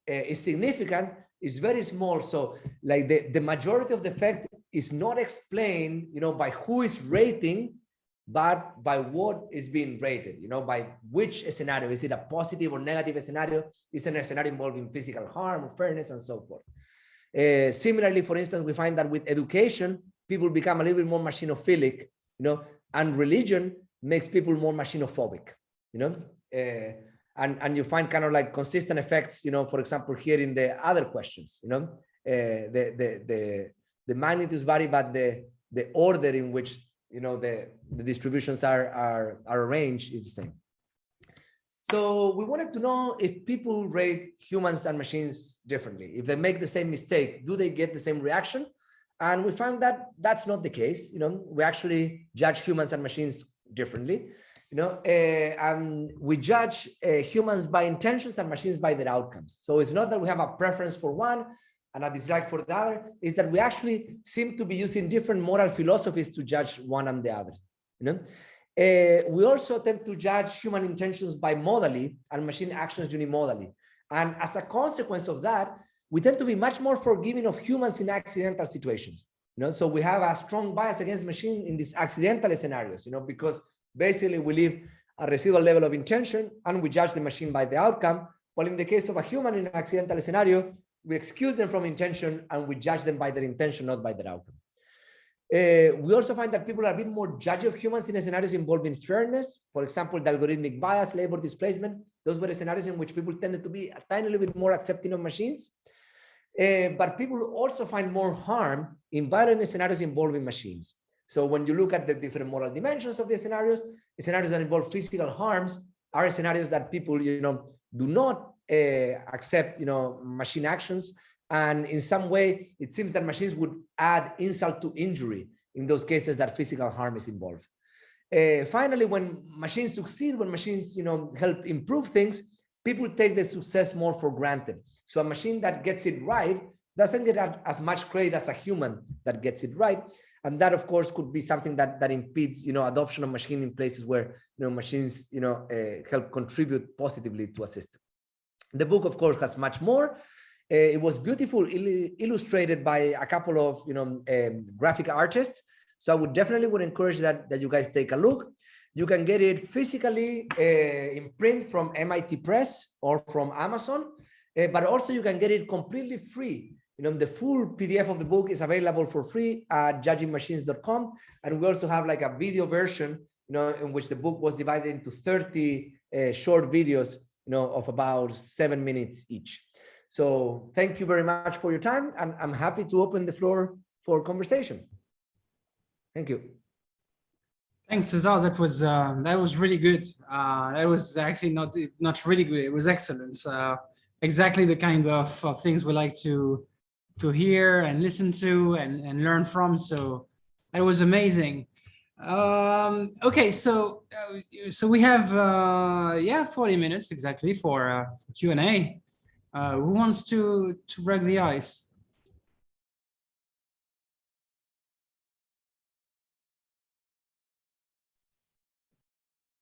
is significant, it's very small. So like the majority of the effect is not explained, by who is rating, but by what is being rated, by which scenario. Is it a positive or negative scenario? Is it a scenario involving physical harm, fairness, and so forth? Similarly, for instance, we find that with education, people become a little bit more machinophilic, and religion makes people more machinophobic, and you find kind of like consistent effects, for example, here in the other questions, the magnitudes vary, but the order in which the distributions are arranged is the same. So we wanted to know if people rate humans and machines differently. If they make the same mistake, do they get the same reaction? And we found that that's not the case. We actually judge humans and machines differently. And we judge humans by intentions and machines by their outcomes. So it's not that we have a preference for one and a dislike for the other, is that we actually seem to be using different moral philosophies to judge one and the other. We also tend to judge human intentions bimodally and machine actions unimodally. And as a consequence of that, we tend to be much more forgiving of humans in accidental situations. So we have a strong bias against machine in these accidental scenarios, because basically we leave a residual level of intention and we judge the machine by the outcome. While in the case of a human in an accidental scenario, we excuse them from intention and we judge them by their intention, not by their outcome. We also find that people are a bit more judgy of humans in scenarios involving fairness. For example, the algorithmic bias, labor displacement. Those were the scenarios in which people tended to be a tiny little bit more accepting of machines. But people also find more harm in violent scenarios involving machines. So when you look at the different moral dimensions of the scenarios that involve physical harms are scenarios that people, do not accept, machine actions. And in some way, it seems that machines would add insult to injury in those cases that physical harm is involved. Finally, when machines succeed, when machines, help improve things, people take the success more for granted. So a machine that gets it right doesn't get as much credit as a human that gets it right. And that, of course, could be something that impedes, adoption of machine in places where, machines, help contribute positively to a system. The book, of course, has much more. It was beautifully illustrated by a couple of, graphic artists. So I would definitely encourage that you guys take a look. You can get it physically in print from MIT Press or from Amazon, but also you can get it completely free. The full PDF of the book is available for free at judgingmachines.com. And we also have like a video version, in which the book was divided into 30 short videos, of about 7 minutes each. So thank you very much for your time. And I'm happy to open the floor for conversation. Thank you. Thanks, Cesar. That was really good. That was actually not really good. It was excellent. Exactly the kind of things we like to hear and listen to and learn from. So that was amazing. Okay, so we have 40 minutes exactly for Q&A. Who wants to break the ice?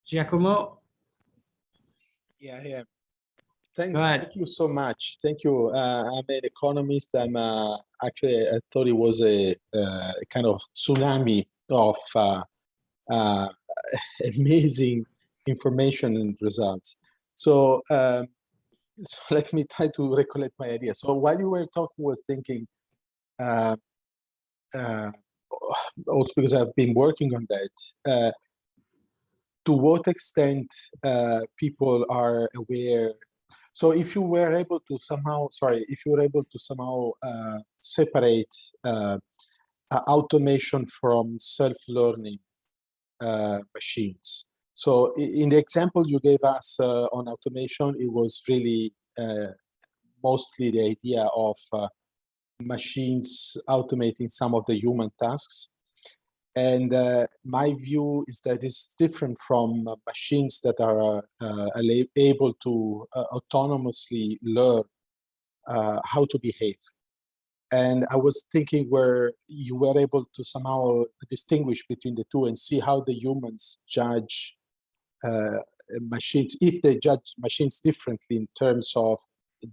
Giacomo? Yeah. Thank you so much. Thank you. I'm an economist. Actually, I thought it was a kind of tsunami of amazing information and results. So let me try to recollect my idea. So while you were talking, I was thinking, also because I've been working on that, to what extent people are aware. So if you were able to somehow, separate automation from self-learning machines. So in the example you gave us on automation, it was really mostly the idea of machines automating some of the human tasks. And my view is that it's different from machines that are able to autonomously learn how to behave. And I was thinking where you were able to somehow distinguish between the two and see how the humans judge machines, if they judge machines differently in terms of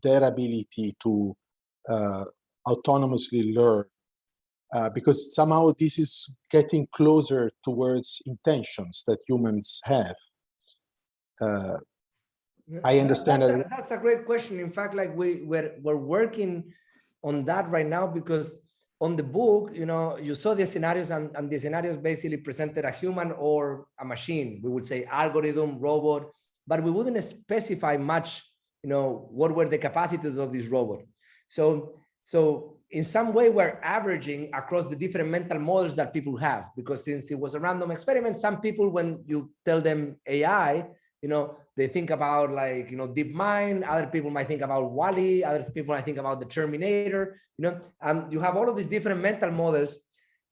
their ability to autonomously learn. Because somehow this is getting closer towards intentions that humans have. I understand that's a great question. In fact, like we're working on that right now, because on the book, you know, you saw the scenarios, and the scenarios basically presented a human or a machine. We would say algorithm, robot, but we wouldn't specify much, you know, what were the capacities of this robot. So in some way, we're averaging across the different mental models that people have, because since it was a random experiment, some people, when you tell them AI, you know, they think about like, you know, DeepMind, other people might think about Wall-E, other people might think about the Terminator, you know, and you have all of these different mental models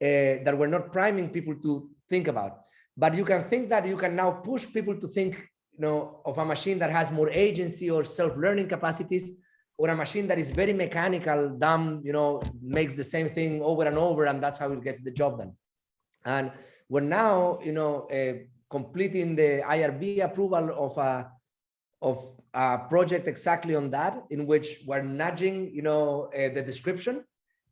that we're not priming people to think about. But you can think that you can now push people to think, you know, of a machine that has more agency or self-learning capacities, or a machine that is very mechanical, dumb, you know, makes the same thing over and over, and that's how it gets the job done. And we're now, you know, completing the IRB approval of a project exactly on that, in which we're nudging, you know, the description.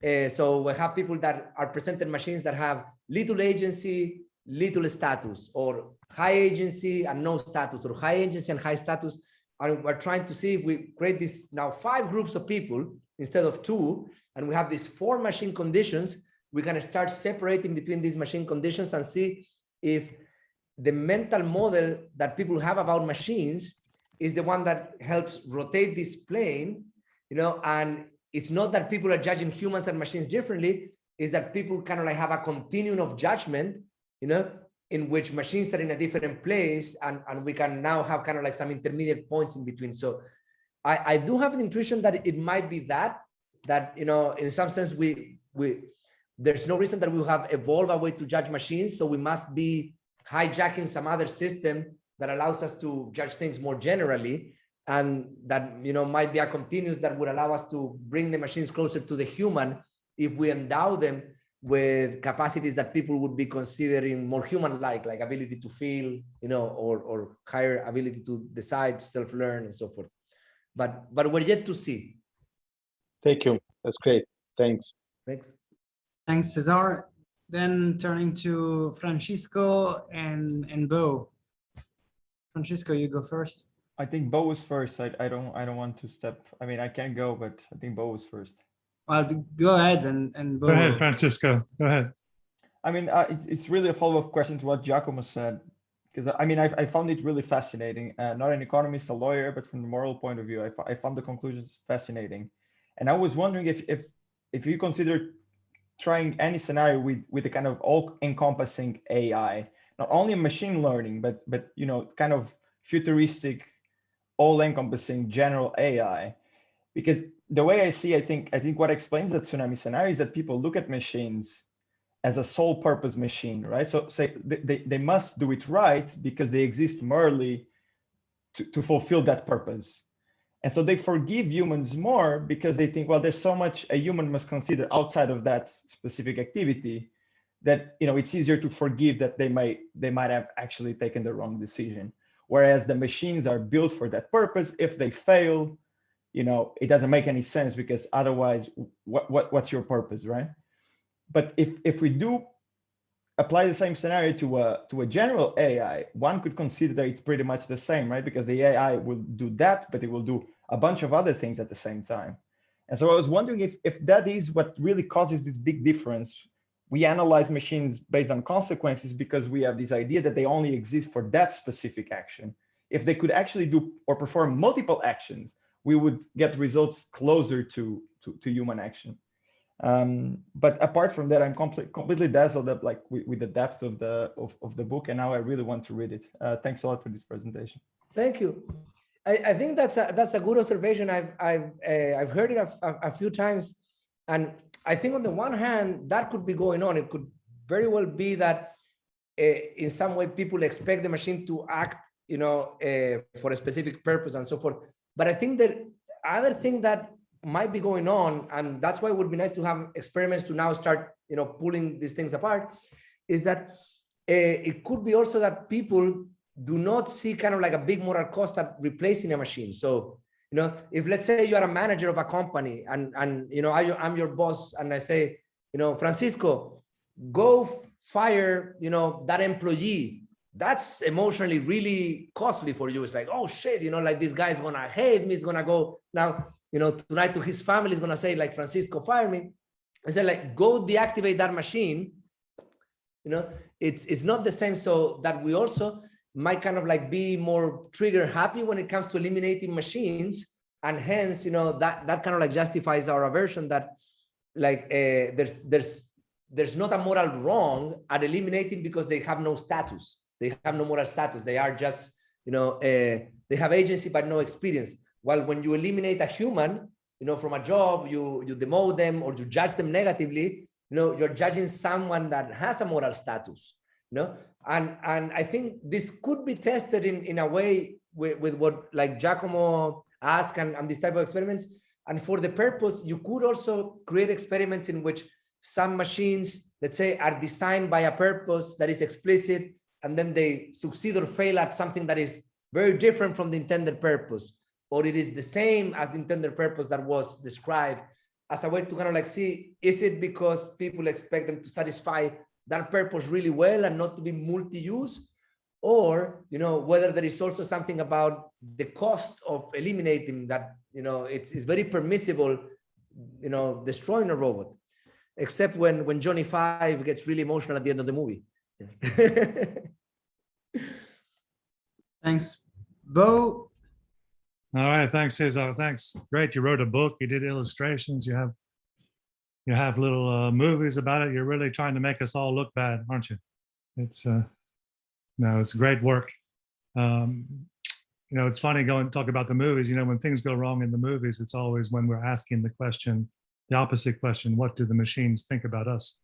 So we have people that are presented machines that have little agency, little status, or high agency and no status, or high agency and high status. And we're trying to see if we create this now 5 groups of people instead of 2, and we have these 4 machine conditions. We can start separating between these machine conditions and see if the mental model that people have about machines is the one that helps rotate this plane, you know. And it's not that people are judging humans and machines differently, is that people kind of like have a continuum of judgment, you know, in which machines are in a different place, and we can now have kind of like some intermediate points in between. So I do have an intuition that it might be that, you know, in some sense, there's no reason that we have evolved a way to judge machines. So we must be hijacking some other system that allows us to judge things more generally. And that, you know, might be a continuous that would allow us to bring the machines closer to the human if we endow them with capacities that people would be considering more human-like, like ability to feel, you know, or higher ability to decide, self-learn, and so forth. But we're yet to see. Thank you. That's great. Thanks. Thanks. Thanks, Cesar. Then turning to Francisco and Bo. Francisco, you go first. I think Bo was first. I don't want to step. I mean, I can go, but I think Bo was first. Well, go ahead and Bo. Go ahead, Francisco. Go ahead. I mean, it's really a follow-up question to what Giacomo said, because I mean, I found it really fascinating. Not an economist, a lawyer, but from the moral point of view, I found the conclusions fascinating. And I was wondering if you consider trying any scenario with a kind of all-encompassing AI, not only machine learning, but you know, kind of futuristic, all-encompassing general AI. Because the way I see, I think what explains that tsunami scenario is that people look at machines as a sole purpose machine, right? So say they must do it right because they exist merely to fulfill that purpose. And so they forgive humans more because they think, well, there's so much a human must consider outside of that specific activity that, you know, it's easier to forgive that they might have actually taken the wrong decision. Whereas the machines are built for that purpose. If they fail, you know, it doesn't make any sense, because otherwise, what's your purpose, right? But if we do apply the same scenario to a general AI, one could consider that it's pretty much the same, right? Because the AI will do that, but it will do a bunch of other things at the same time. And so I was wondering if that is what really causes this big difference. We analyze machines based on consequences because we have this idea that they only exist for that specific action. If they could actually do or perform multiple actions we would get results closer to human action. But apart from that, I'm completely dazzled up like with the depth of the book, and now I really want to read it. Thanks a lot for this presentation. Thank you. I think that's a good observation. I've heard it a few times, and I think on the one hand that could be going on. It could very well be that in some way people expect the machine to act, for a specific purpose and so forth. But I think that other thing that might be going on, and that's why it would be nice to have experiments to now start, pulling these things apart, is that it could be also that people do not see kind of like a big moral cost at replacing a machine. So, if let's say you are a manager of a company and I'm your boss and I say, Francisco, go fire, that employee. That's emotionally really costly for you. It's like, oh shit, like this guy's gonna hate me. He's gonna go now, tonight to his family is gonna say like, Francisco, fire me. I said like, go deactivate that machine. It's not the same. So that we also might kind of like be more trigger happy when it comes to eliminating machines. And hence, that kind of like justifies our aversion that like there's not a moral wrong at eliminating because they have no status. They have no moral status. They are just, they have agency, but no experience. While when you eliminate a human, from a job, you demote them or you judge them negatively, you're judging someone that has a moral status, And I think this could be tested in a way with what like Giacomo asked and this type of experiments. And for the purpose, you could also create experiments in which some machines, let's say, are designed by a purpose that is explicit, and then they succeed or fail at something that is very different from the intended purpose, or it is the same as the intended purpose that was described, as a way to kind of like see, is it because people expect them to satisfy that purpose really well and not to be multi-use, or, whether there is also something about the cost of eliminating that, it's very permissible, destroying a robot, except when Johnny Five gets really emotional at the end of the movie. Thanks, Bo. All right, thanks, Cesar. Thanks. Great. You wrote a book. You did illustrations. You have little movies about it. You're really trying to make us all look bad, aren't you? It's it's great work. It's funny going talk about the movies. When things go wrong in the movies, it's always when we're asking the opposite question: what do the machines think about us?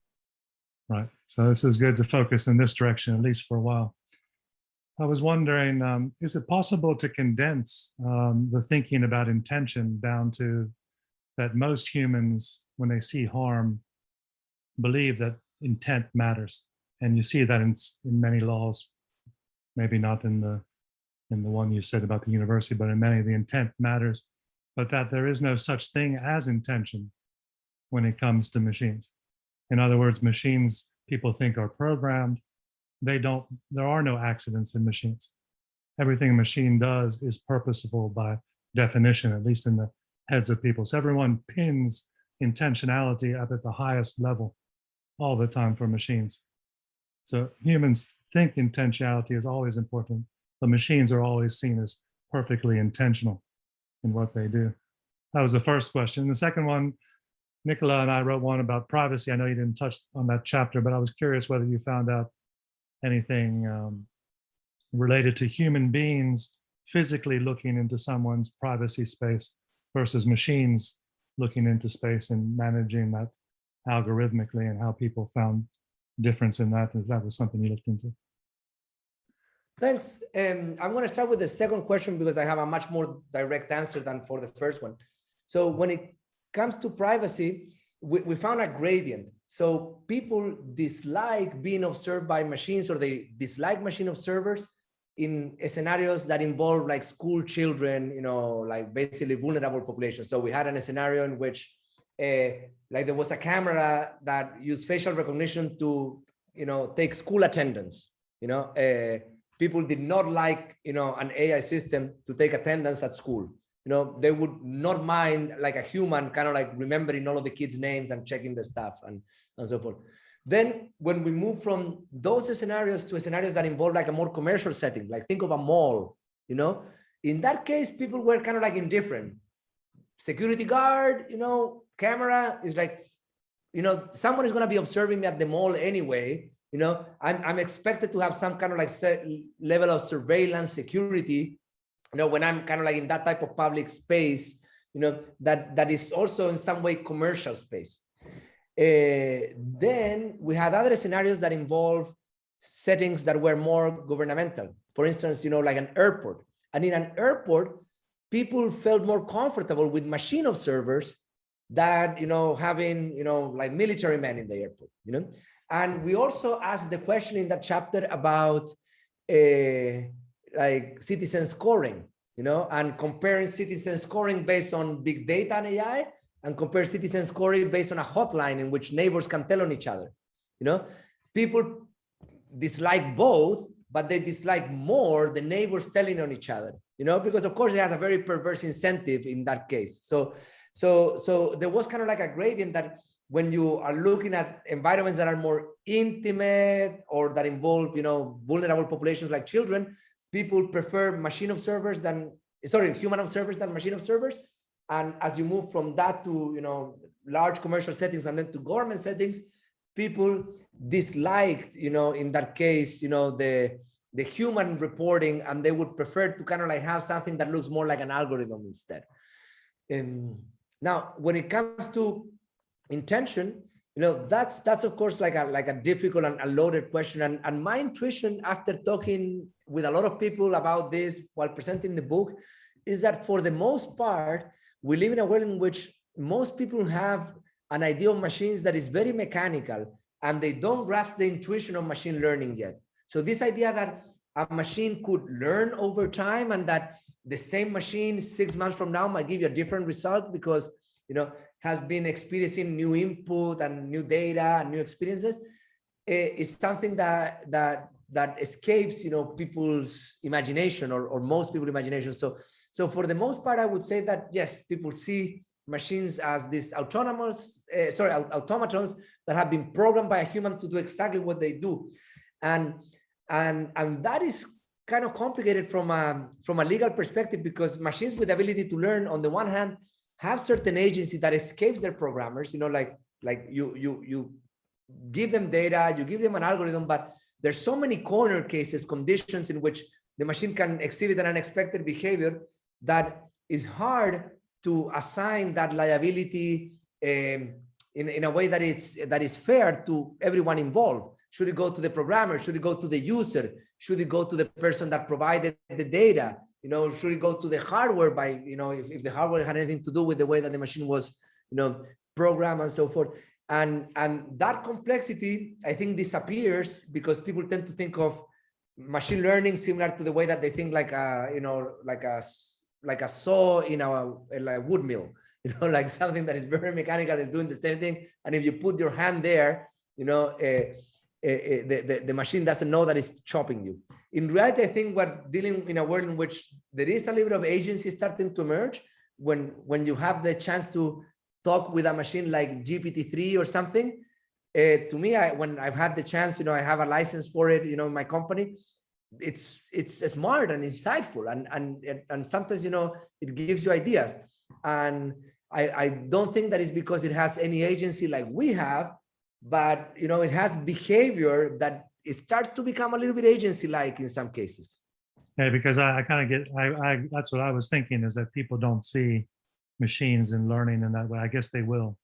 Right. So this is good to focus in this direction, at least for a while. I was wondering, is it possible to condense the thinking about intention down to that most humans, when they see harm, believe that intent matters? And you see that in many laws, maybe not in the one you said about the university, but in many, the intent matters, but that there is no such thing as intention when it comes to machines. In other words, machines people think are programmed. There are no accidents in machines. Everything a machine does is purposeful by definition, at least in the heads of people. So everyone pins intentionality up at the highest level all the time for machines. So humans think intentionality is always important, but machines are always seen as perfectly intentional in what they do. That was the first question. The second one, Nicola and I wrote one about privacy. I know you didn't touch on that chapter, but I was curious whether you found out anything related to human beings physically looking into someone's privacy space versus machines looking into space and managing that algorithmically, and how people found difference in that, if that was something you looked into. Thanks. I'm going to start with the second question because I have a much more direct answer than for the first one. So when it comes to privacy, we found a gradient. So people dislike being observed by machines, or they dislike machine observers in scenarios that involve like school children, like basically vulnerable populations. So we had a scenario in which like there was a camera that used facial recognition to, take school attendance. People did not like, an AI system to take attendance at school. They would not mind like a human kind of like remembering all of the kids' names and checking the stuff and so forth. Then when we move from those scenarios to scenarios that involve like a more commercial setting, like think of a mall, in that case, people were kind of like indifferent. security guard, camera is like, someone is going to be observing me at the mall anyway. I'm expected to have some kind of like level of surveillance security, when I'm kind of like in that type of public space, that is also in some way commercial space. Then we had other scenarios that involve settings that were more governmental. For instance, like an airport. And in an airport, people felt more comfortable with machine observers than, having, like military men in the airport, And we also asked the question in that chapter about like citizen scoring, and comparing citizen scoring based on big data and AI, and compare citizen scoring based on a hotline in which neighbors can tell on each other. People dislike both, but they dislike more the neighbors telling on each other, because of course it has a very perverse incentive in that case. So there was kind of like a gradient that when you are looking at environments that are more intimate or that involve, vulnerable populations like children, people prefer human observers than machine observers. And as you move from that to, large commercial settings and then to government settings, people disliked, in that case, the human reporting, and they would prefer to kind of like have something that looks more like an algorithm instead. Now, when it comes to intention, that's of course like a difficult and a loaded question. And my intuition after talking with a lot of people about this while presenting the book is that for the most part, we live in a world in which most people have an idea of machines that is very mechanical, and they don't grasp the intuition of machine learning yet. So this idea that a machine could learn over time, and that the same machine 6 months from now might give you a different result because, has been experiencing new input and new data and new experiences, is something that escapes, people's imagination or most people's imagination. So for the most part, I would say that yes, people see machines as these automatons that have been programmed by a human to do exactly what they do, and that is kind of complicated from a legal perspective, because machines with the ability to learn, on the one hand, have certain agency that escapes their programmers. Like you give them data, you give them an algorithm, but there's so many corner cases, conditions in which the machine can exhibit an unexpected behavior that is hard to assign that liability in a way that is fair to everyone involved. Should it go to the programmer? Should it go to the user? Should it go to the person that provided the data? Should it go to the hardware by, if the hardware had anything to do with the way that the machine was, programmed and so forth. And that complexity, I think, disappears because people tend to think of machine learning similar to the way that they think like a saw in a wood mill, like something that is very mechanical, is doing the same thing. And if you put your hand there, the machine doesn't know that it's chopping you. In reality, I think we're dealing in a world in which there is a little bit of agency starting to emerge when you have the chance to talk with a machine like GPT-3 or something. To me, when I've had the chance, I have a license for it, in my company. It's smart and insightful, and sometimes, it gives you ideas. And I don't think that is because it has any agency like we have, but it has behavior that it starts to become a little bit agency-like in some cases. Yeah, because I kind of get, that's what I was thinking, is that people don't see machines and learning in that way. I guess they will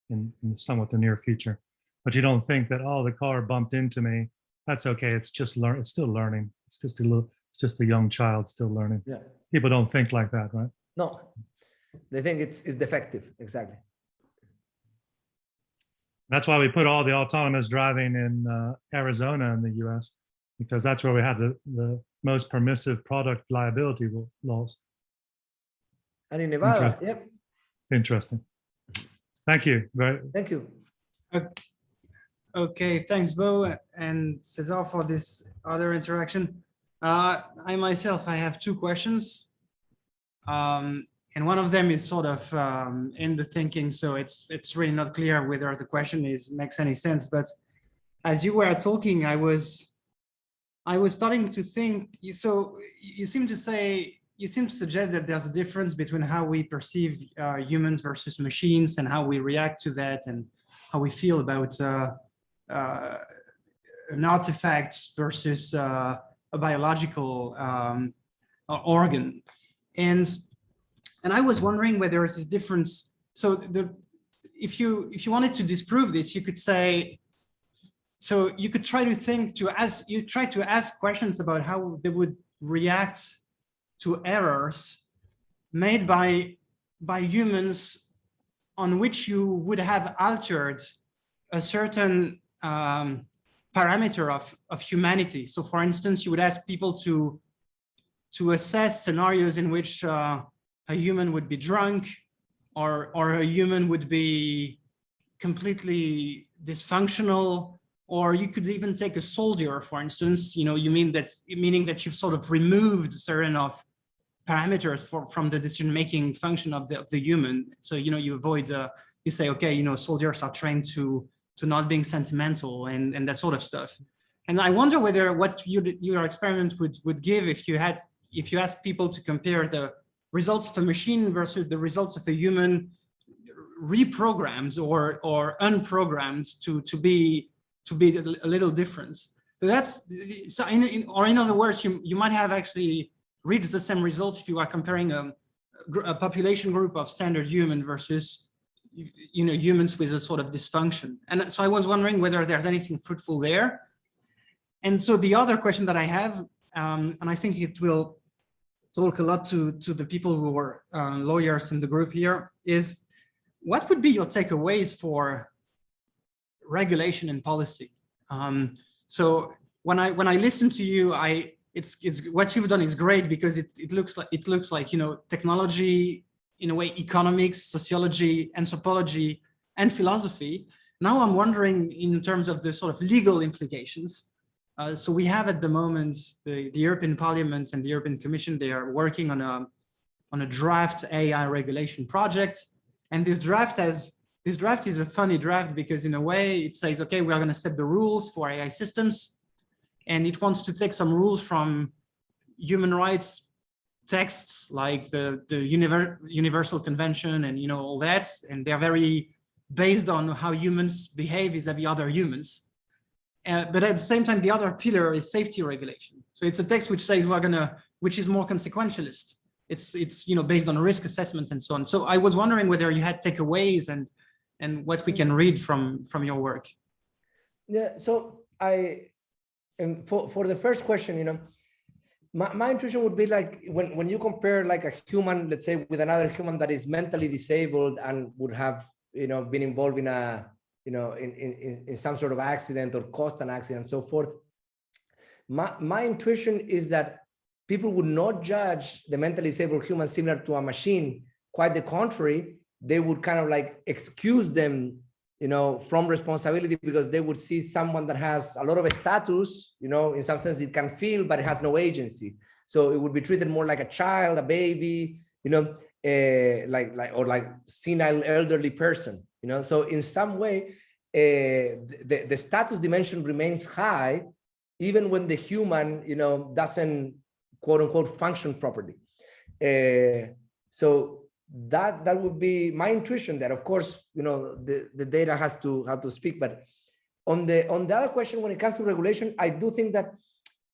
in somewhat the near future, but you don't think that, oh, the car bumped into me, that's okay, it's just it's still learning. It's just a young child still learning. Yeah. People don't think like that, right? No, they think it's defective. Exactly. That's why we put all the autonomous driving in Arizona in the US, because that's where we have the most permissive product liability laws. And in Nevada, yep. Interesting. Thank you. Thank you. Okay, thanks, Bo and Cesar, for this other interaction. I myself, I have two questions. And one of them is sort of in the thinking, so it's really not clear whether the question makes any sense. But as you were talking, I was starting to think. So you seem to say you seem to suggest that there's a difference between how we perceive humans versus machines and how we react to that and how we feel about an artifact versus a biological organ. And I was wondering whether there's this difference. So if you wanted to disprove this, you could say, so you could try to ask questions about how they would react to errors made by humans on which you would have altered a certain parameter of humanity. So for instance, you would ask people to assess scenarios in which a human would be drunk, or a human would be completely dysfunctional, or you could even take a soldier, for instance. Meaning that you've sort of removed certain of parameters from the decision-making function of the human. So you avoid you say, okay, soldiers are trained to not being sentimental and that sort of stuff. And I wonder whether what your experiment would give if you ask people to compare the results of a machine versus the results of a human, reprogrammed or unprogrammed to be a little different. So in other words, you might have actually reached the same results if you are comparing a population group of standard human versus humans with a sort of dysfunction. And so I was wondering whether there's anything fruitful there. And so the other question that I have, and I think it will talk a lot to the people who are lawyers in the group here, is what would be your takeaways for regulation and policy? So when I listen to you, it's what you've done is great, because it looks like technology, in a way, economics, sociology, anthropology, and philosophy. Now I'm wondering in terms of the sort of legal implications. So we have at the moment the European Parliament and the European Commission. They are working on a draft AI regulation project, and this draft is a funny draft, because in a way it says, okay, we are going to set the rules for AI systems, and it wants to take some rules from human rights texts like the Universal Convention and all that, and they're very based on how humans behave vis-a-vis other humans. But at the same time, the other pillar is safety regulation. So it's a text which says which is more consequentialist. It's based on risk assessment and so on. So I was wondering whether you had takeaways and what we can read from your work. Yeah. So for the first question, my intuition would be like when you compare like a human, let's say, with another human that is mentally disabled and would have been involved in a in some sort of accident or caused an accident and so forth. My intuition is that people would not judge the mentally disabled human similar to a machine. Quite the contrary, they would kind of like excuse them, from responsibility, because they would see someone that has a lot of status, in some sense it can feel, but it has no agency. So it would be treated more like a child, a baby, like senile elderly person, So in some way, the status dimension remains high, even when the human, doesn't quote unquote function properly. So that would be my intuition there. Of course, the data has to speak, but on the other question, when it comes to regulation, I do think that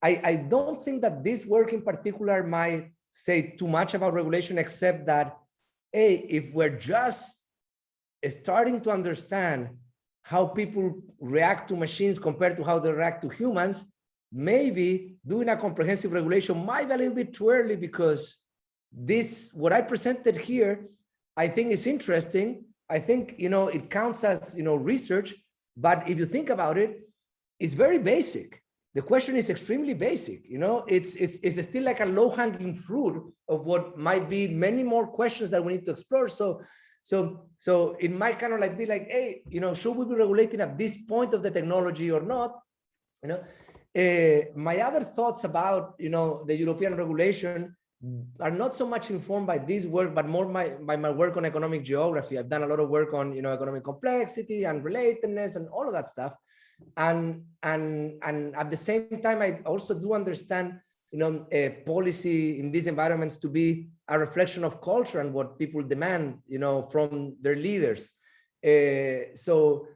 I don't think that this work in particular might say too much about regulation, except that, if we're just starting to understand how people react to machines compared to how they react to humans, maybe doing a comprehensive regulation might be a little bit too early, because what I presented here, I think is interesting. I think, it counts as, research, but if you think about it, it's very basic. The question is extremely basic. It's still like a low-hanging fruit of what might be many more questions that we need to explore. So it might kind of like be like, hey, should we be regulating at this point of the technology or not? My other thoughts about, the European regulation are not so much informed by this work, but more by my work on economic geography. I've done a lot of work on, economic complexity and relatedness and all of that stuff. And at the same time, I also do understand policy in these environments to be a reflection of culture and what people demand, from their leaders. So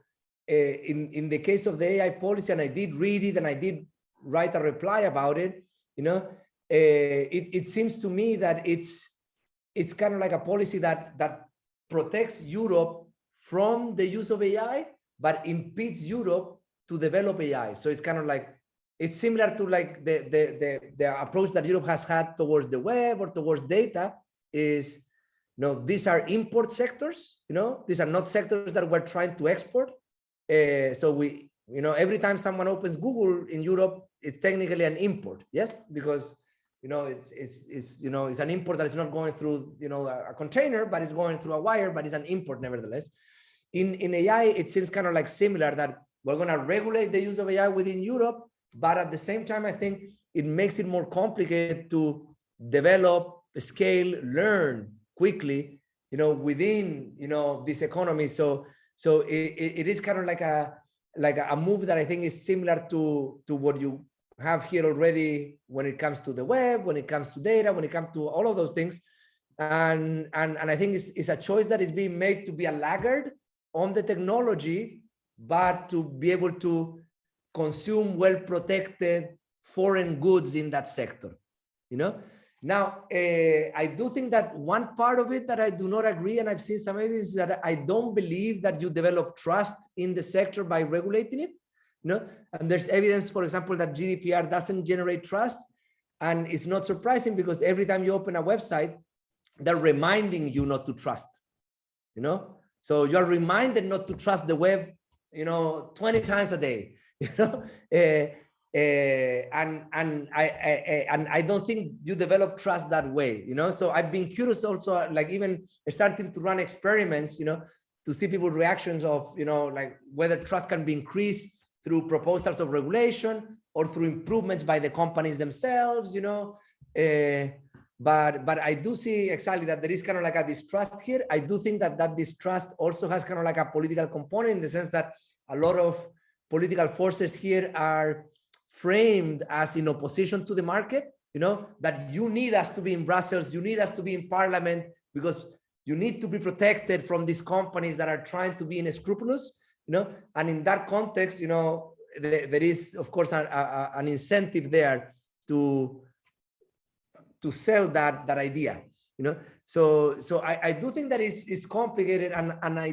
in the case of the AI policy, and I did read it and I did write a reply about it, it seems to me that it's kind of like a policy that protects Europe from the use of AI, but impedes Europe to develop AI. So it's kind of like, it's similar to like the approach that Europe has had towards the web or towards data is, these are import sectors, these are not sectors that we're trying to export. So we, every time someone opens Google in Europe, it's technically an import, yes? Because, it's an import that is not going through, a container, but it's going through a wire, but it's an import nevertheless. In AI, it seems kind of like similar that we're going to regulate the use of AI within Europe, but at the same time, I think it makes it more complicated to develop, scale, learn quickly, within, this economy. So it is kind of like a move that I think is similar to what you have here already when it comes to the web, when it comes to data, when it comes to all of those things. And I think it's a choice that is being made to be a laggard on the technology, but to be able to consume well-protected foreign goods in that sector, Now, I do think that one part of it that I do not agree, and I've seen some evidence, is that I don't believe that you develop trust in the sector by regulating it, And there's evidence, for example, that GDPR doesn't generate trust, and it's not surprising because every time you open a website, they're reminding you not to trust, So you're reminded not to trust the web, 20 times a day, and I don't think you develop trust that way, So I've been curious also, like even starting to run experiments, to see people's reactions of, like whether trust can be increased through proposals of regulation or through improvements by the companies themselves, But I do see exactly that there is kind of like a distrust here. I do think that distrust also has kind of like a political component in the sense that a lot of political forces here are framed as in opposition to the market, that you need us to be in Brussels, you need us to be in Parliament because you need to be protected from these companies that are trying to be unscrupulous, and in that context, there is, of course, an incentive there to sell that idea, So I do think that it's complicated, and I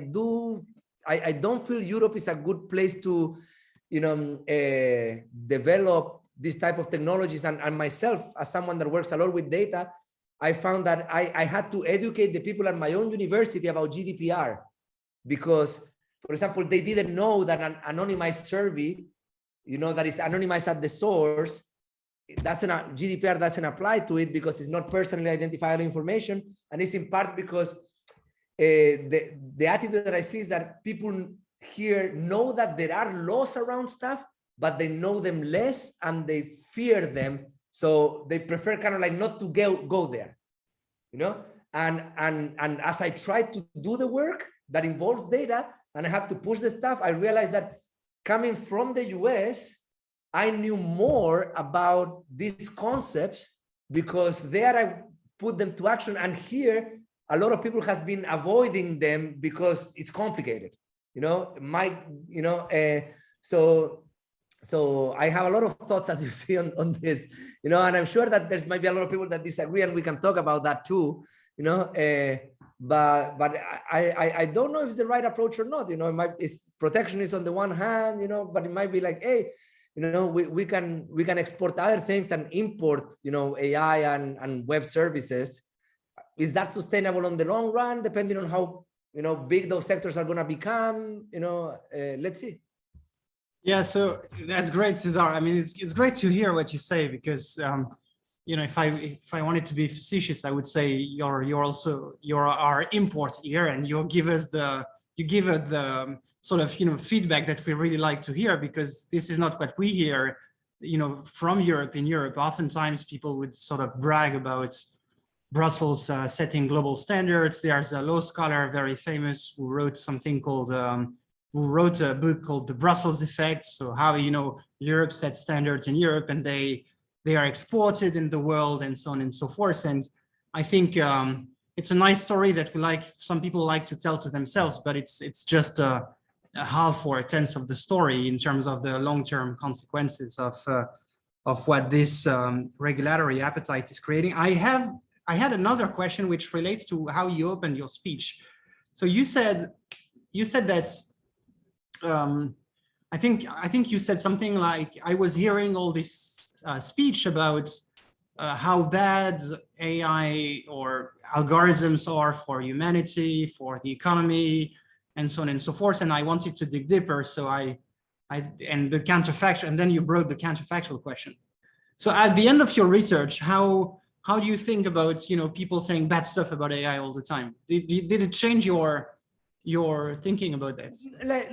don't feel Europe is a good place to, develop this type of technologies. And myself, as someone that works a lot with data, I found that I had to educate the people at my own university about GDPR because, for example, they didn't know that an anonymized survey, that is anonymized at the source, GDPR doesn't apply to it because it's not personally identifiable information. And it's in part because the attitude that I see is that people here know that there are laws around stuff, but they know them less and they fear them. So they prefer kind of like not to go there, and as I tried to do the work that involves data and I had to push the stuff, I realized that coming from the US, I knew more about these concepts because there I put them to action. And here, a lot of people has been avoiding them because it's complicated, so I have a lot of thoughts, as you see, on this, and I'm sure that there's might be a lot of people that disagree, and we can talk about that too, but I don't know if it's the right approach or not, it's protectionist on the one hand, but it might be like, hey, we can export other things and import, AI and web services. Is that sustainable on the long run, depending on how, big those sectors are going to become? Let's see. Yeah, so that's great, Cesar. I mean, it's great to hear what you say because, if I wanted to be facetious, I would say you're our import here, and you give us the sort of feedback that we really like to hear, because this is not what we hear from Europe. In Europe, oftentimes people would sort of brag about Brussels setting global standards. There's a law scholar very famous who wrote something called who wrote a book called The Brussels Effect. So how Europe sets standards in Europe, and they they are exported in the world and so on and so forth. And I think it's a nice story that some people like to tell to themselves, but it's just a half or a tenth of the story in terms of the long-term consequences of what this regulatory appetite is creating. I had another question which relates to how you opened your speech. So you said that I think you said something like, I was hearing all this speech about how bad AI or algorithms are for humanity, for the economy, and so on and so forth. And I wanted to dig deeper. So and the counterfactual, and then you brought the counterfactual question. So at the end of your research, how do you think about, people saying bad stuff about AI all the time? Did it change your thinking about this? Like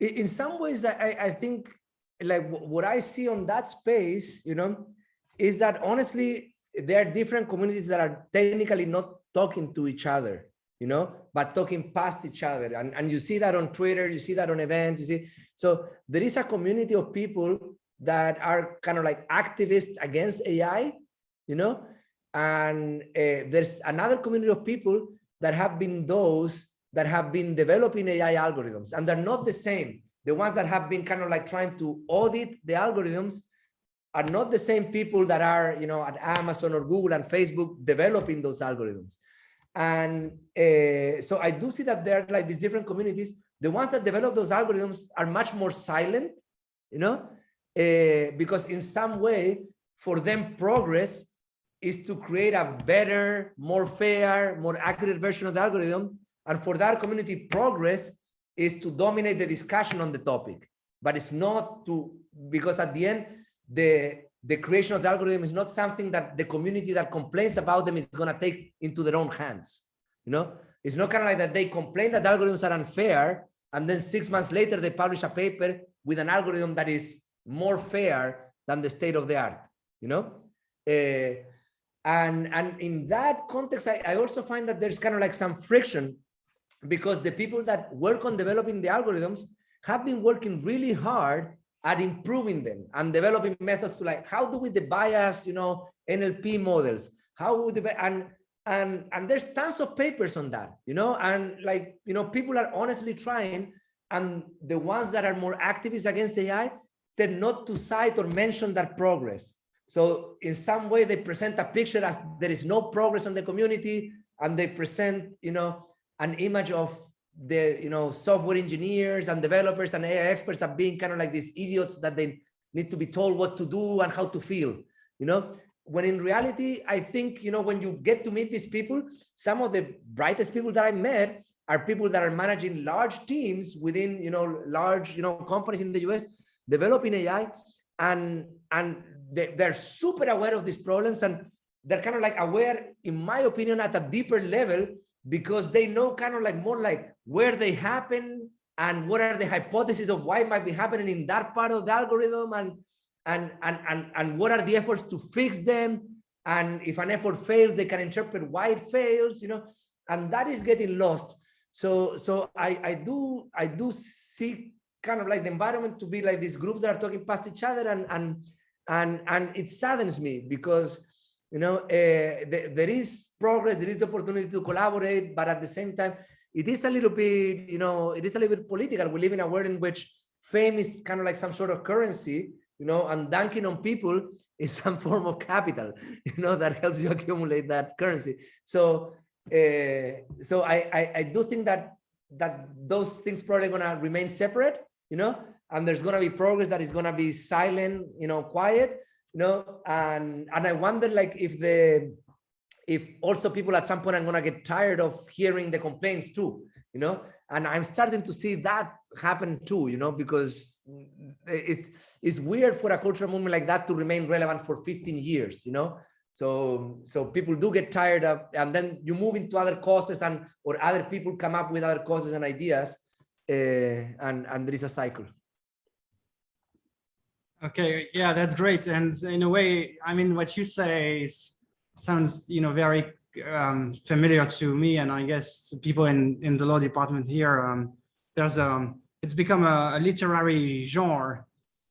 in some ways, I think like what I see on that space, is that honestly, there are different communities that are technically not talking to each other, but talking past each other. And you see that on Twitter, you see that on events, so there is a community of people that are kind of like activists against AI, and there's another community of people that have been those that have been developing AI algorithms, and they're not the same. The ones that have been kind of like trying to audit the algorithms are not the same people that are, at Amazon or Google and Facebook developing those algorithms. And so I do see that there are like these different communities. The ones that develop those algorithms are much more silent, because in some way for them progress is to create a better, more fair, more accurate version of the algorithm. And for that community, progress is to dominate the discussion on the topic, but it's not to, because at the end, the creation of the algorithm is not something that the community that complains about them is going to take into their own hands. It's not kind of like that they complain that algorithms are unfair, and then 6 months later they publish a paper with an algorithm that is more fair than the state of the art. And in that context, I also find that there's kind of like some friction, because the people that work on developing the algorithms have been working really hard at improving them and developing methods to like, how do we debias, NLP models? How would and there's tons of papers on that, and like, people are honestly trying, and the ones that are more activists against AI tend not to cite or mention that progress. So in some way they present a picture as there is no progress on the community, and they present, an image of the, software engineers and developers and AI experts as being kind of like these idiots that they need to be told what to do and how to feel, when in reality, I think, when you get to meet these people, some of the brightest people that I met are people that are managing large teams within, large, companies in the US developing AI, and they're super aware of these problems, and they're kind of like aware, in my opinion, at a deeper level, because they know kind of like more like where they happen and what are the hypotheses of why it might be happening in that part of the algorithm, and what are the efforts to fix them, and if an effort fails, they can interpret why it fails, and that is getting lost. So I do see kind of like the environment to be like these groups that are talking past each other, and it saddens me, because there is progress, there is the opportunity to collaborate, but at the same time, it is a little bit, it is a little bit political. We live in a world in which fame is kind of like some sort of currency, and dunking on people is some form of capital, that helps you accumulate that currency. So I do think that those things probably going to remain separate, and there's going to be progress that is going to be silent, quiet, and I wonder like if also people at some point are going to get tired of hearing the complaints too, and I'm starting to see that happen too, because it's weird for a cultural movement like that to remain relevant for 15 years, so people do get tired of, and then you move into other causes, or other people come up with other causes and ideas, and there is a cycle. Okay, yeah, that's great. And in a way, I mean, what you say sounds, very familiar to me, and I guess people in the law department here. It's become a literary genre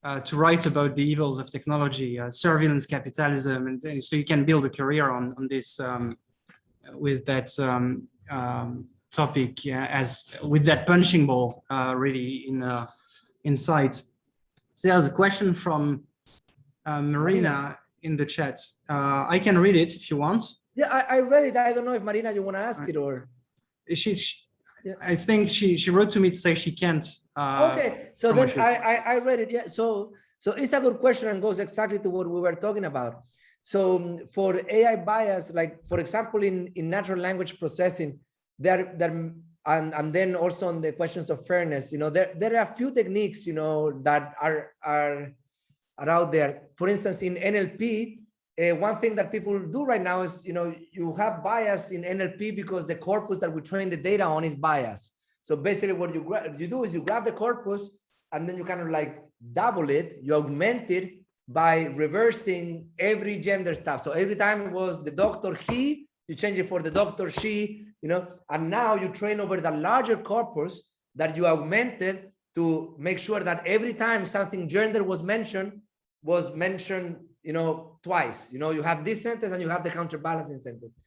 to write about the evils of technology, surveillance capitalism, and so you can build a career on this with that topic as with that punching ball really in sight. So there's a question from Marina in the chat. I can read it if you want. Yeah, I read it. I don't know if Marina, you want to ask it or. I think she wrote to me to say she can't. Okay, so then I read it. Yeah, so it's a good question and goes exactly to what we were talking about. So for AI bias, like for example, in natural language processing, and then also on the questions of fairness, you know, there are a few techniques, you know, that are out there. For instance, in NLP, one thing that people do right now is, you know, you have bias in NLP because the corpus that we train the data on is biased. So basically what you do is you grab the corpus and then you kind of like double it, you augment it by reversing every gender stuff. So every time it was the doctor he, you change it for the doctor she, you know, and now you train over the larger corpus that you augmented to make sure that every time something gender was mentioned, you know, twice. You know, you have this sentence and you have the counterbalancing sentence.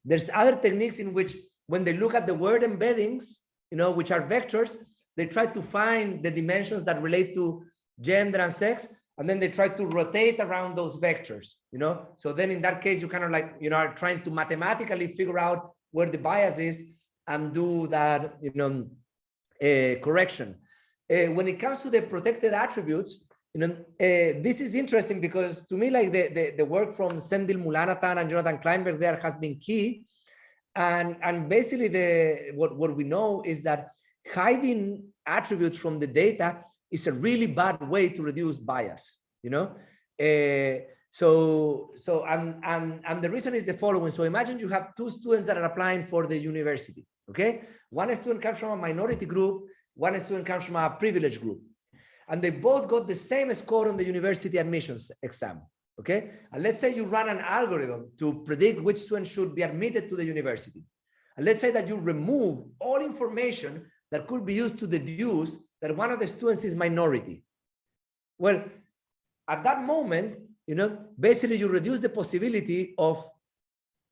There's other techniques in which when they look at the word embeddings, you know, which are vectors, they try to find the dimensions that relate to gender and sex, and then they try to rotate around those vectors, you know? So then in that case, you kind of like, you know, are trying to mathematically figure out where the bias is and do that, you know, correction. When it comes to the protected attributes, you know, this is interesting because to me, like the work from Sendil Mulanathan and Jonathan Kleinberg there has been key. And basically what we know is that hiding attributes from the data is a really bad way to reduce bias, you know? And the reason is the following. So imagine you have two students that are applying for the university, okay? One student comes from a minority group, one student comes from a privileged group. And they both got the same score on the university admissions exam, okay? And let's say you run an algorithm to predict which student should be admitted to the university. And let's say that you remove all information that could be used to deduce that one of the students is minority. Well, at that moment, you know, basically you reduce the possibility of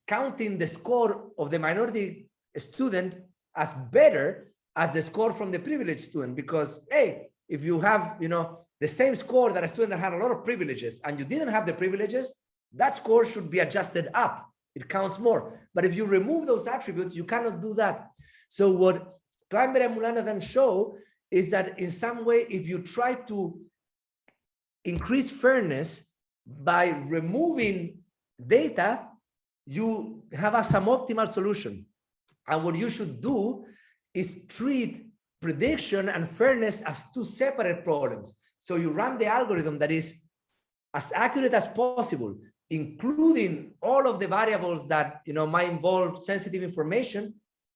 counting the score of the minority student as better as the score from the privileged student, because, hey, if you have, you know, the same score that a student that had a lot of privileges and you didn't have the privileges, that score should be adjusted up. It counts more. But if you remove those attributes, you cannot do that. So what Kleinberg and Mulanathan show is that in some way, if you try to increase fairness by removing data, you have a suboptimal solution. And what you should do is treat prediction and fairness as two separate problems. So you run the algorithm that is as accurate as possible, including all of the variables that, you know, might involve sensitive information.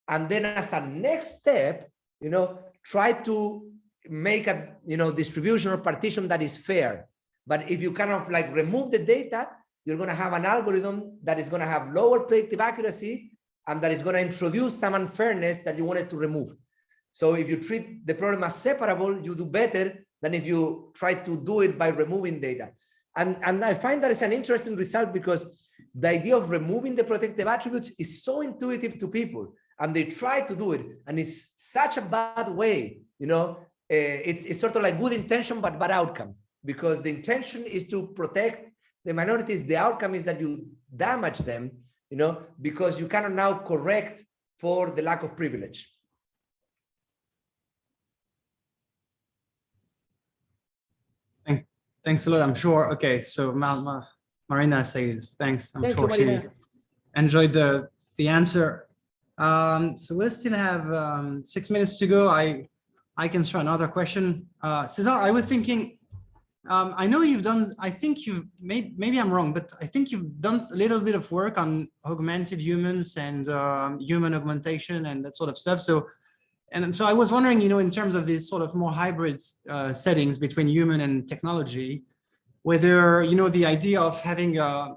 And then as a next step, you know, try to make a, you know, distribution or partition that is fair. But if you kind of like remove the data, you're going to have an algorithm that is going to have lower predictive accuracy and that is going to introduce some unfairness that you wanted to remove. So if you treat the problem as separable, you do better than if you try to do it by removing data. And I find that it's an interesting result because the idea of removing the protective attributes is so intuitive to people, and they try to do it, and it's such a bad way, you know. It's sort of like good intention but bad outcome, because the intention is to protect the minorities. The outcome is that you damage them, you know, because you cannot now correct for the lack of privilege. Thanks a lot. I'm sure. Okay, so Marina says thanks. I'm sure she enjoyed the answer. So we still have 6 minutes to go. I can try another question. Cesar, I was thinking, I know you've done, I think you've, maybe I'm wrong, but I think you've done a little bit of work on augmented humans and human augmentation and that sort of stuff. So I was wondering, you know, in terms of these sort of more hybrid settings between human and technology, whether, you know, the idea of having a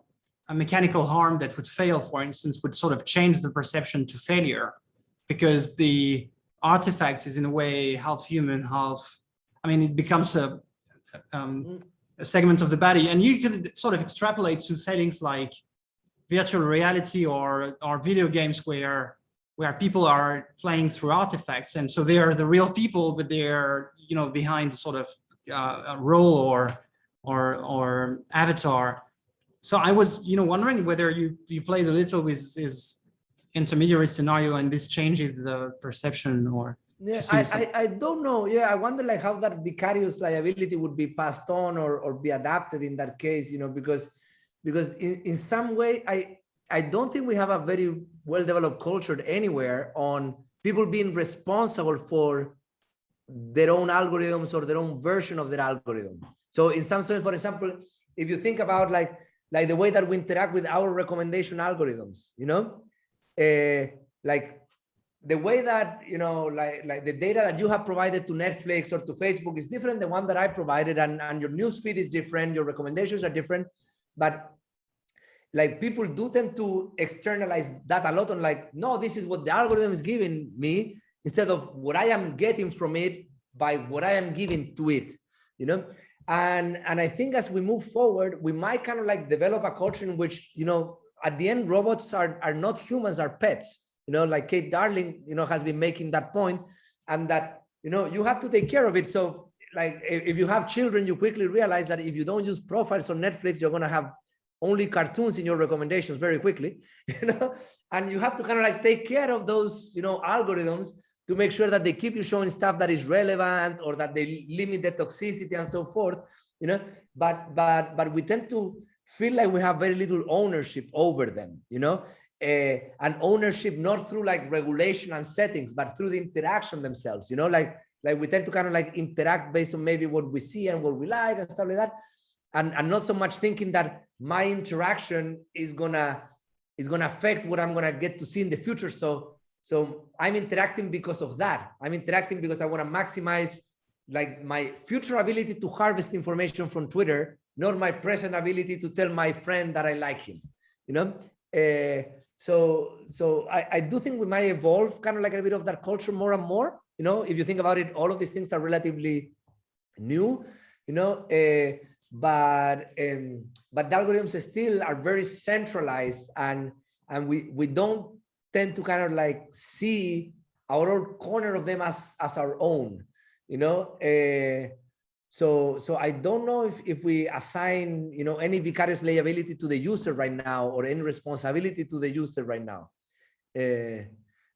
mechanical harm that would fail, for instance, would sort of change the perception to failure, because the artifact is in a way half human, half, I mean, it becomes a segment of the body, and you could sort of extrapolate to settings like virtual reality or video games where people are playing through artifacts, and so they are the real people, but they're behind sort of a role or avatar. So I was wondering whether you played a little with this intermediary scenario and this changes the perception, or yeah, I don't know. Yeah, I wonder like how that vicarious liability would be passed on or be adapted in that case, because in some way I don't think we have a very well-developed culture anywhere on people being responsible for their own algorithms or their own version of their algorithm. So in some sense, for example, if you think about like the way that we interact with our recommendation algorithms, like the way that, like the data that you have provided to Netflix or to Facebook is different than the one that I provided, and your newsfeed is different, your recommendations are different, but like people do tend to externalize that a lot on like, no, this is what the algorithm is giving me instead of what I am getting from it by what I am giving to it, And I think as we move forward, we might kind of like develop a culture in which, at the end, robots are not humans, are pets, like Kate Darling, has been making that point, and that, you have to take care of it. So like if you have children, you quickly realize that if you don't use profiles on Netflix, you're going to have only cartoons in your recommendations very quickly, and you have to kind of like take care of those, algorithms to make sure that they keep you showing stuff that is relevant or that they limit the toxicity and so forth, but we tend to feel like we have very little ownership over them, and ownership not through like regulation and settings, but through the interaction themselves, like we tend to kind of like interact based on maybe what we see and what we like and stuff like that. And not so much thinking that my interaction is gonna affect what I'm gonna get to see in the future. So I'm interacting because of that. I'm interacting because I want to maximize like my future ability to harvest information from Twitter, not my present ability to tell my friend that I like him. So I do think we might evolve kind of like a bit of that culture more and more. If you think about it, all of these things are relatively new. But the algorithms still are very centralized, and we don't tend to kind of like see our corner of them as our own, so I don't know if we assign any vicarious liability to the user right now or any responsibility to the user right now.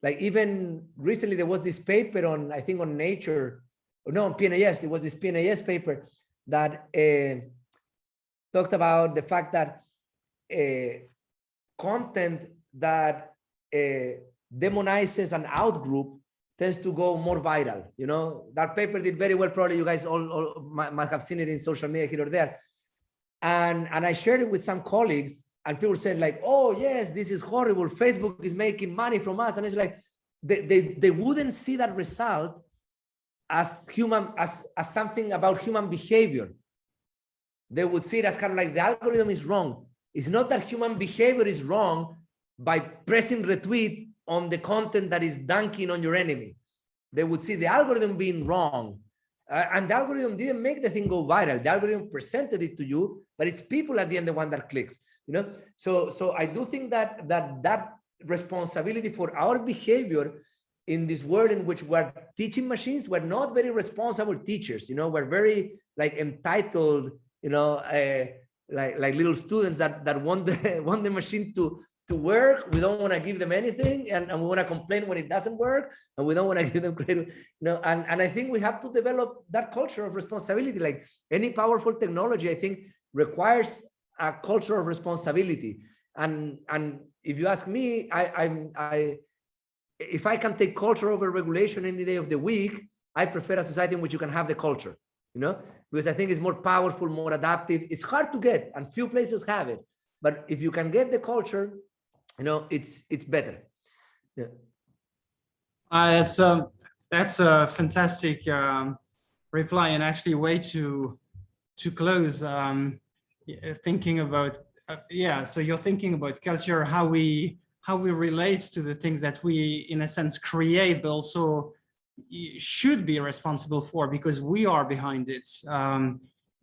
Like even recently there was this paper on, I think on Nature, no, on PNAS, it was this PNAS paper that talked about the fact that content that demonizes an outgroup tends to go more viral. That paper did very well. Probably you guys all must have seen it in social media here or there. And I shared it with some colleagues, and people said like, oh yes, this is horrible. Facebook is making money from us. And it's like, they wouldn't see that result as something about human behavior. They would see it as kind of like the algorithm is wrong. It's not that human behavior is wrong by pressing retweet on the content that is dunking on your enemy. They would see the algorithm being wrong. And the algorithm didn't make the thing go viral. The algorithm presented it to you, but it's people at the end, the one that clicks, So I do think that responsibility for our behavior in this world in which we're teaching machines, we're not very responsible teachers, we're very like entitled, like little students that want the machine to work. We don't want to give them anything, and we want to complain when it doesn't work, and we don't want to give them credit, and I think we have to develop that culture of responsibility. Like any powerful technology, I think requires a culture of responsibility. And if you ask me, if I can take culture over regulation any day of the week, I prefer a society in which you can have the culture, because I think it's more powerful, more adaptive. It's hard to get, and few places have it. But if you can get the culture, it's better. Yeah. That's a fantastic reply, and actually way to close. Thinking about so you're thinking about culture, how we relate to the things that we in a sense create, but also should be responsible for because we are behind it.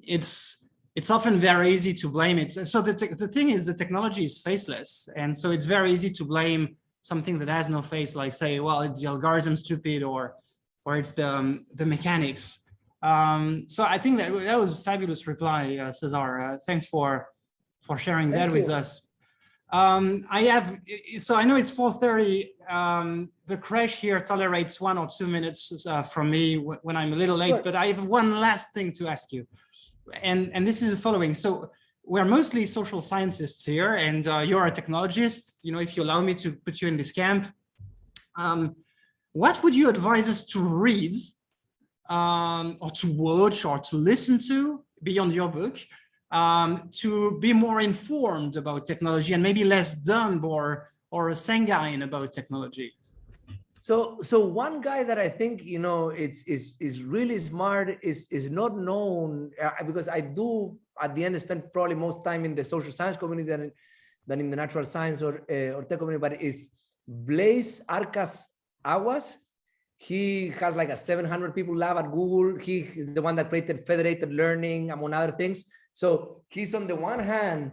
it's often very easy to blame it. So the thing is, the technology is faceless, and so it's very easy to blame something that has no face, like say, well, it's the algorithm stupid, or it's the mechanics. So I think that was a fabulous reply, Cesar. Thanks for sharing that with us. So I know it's 4:30. The crash here tolerates 1 or 2 minutes from me when I'm a little late, but I have one last thing to ask you. And this is the following. So we're mostly social scientists here, and you're a technologist. You know, if you allow me to put you in this camp, what would you advise us to read, or to watch, or to listen to beyond your book, to be more informed about technology and maybe less dumb or sanguine about technology? So one guy that I think, you know, is really smart is not known, because I do at the end spend probably most time in the social science community than in the natural science or tech community, but is Blaise Arcas Aguas. He has like a 700 people lab at Google. He is the one that created federated learning, among other things. So he's on the one hand,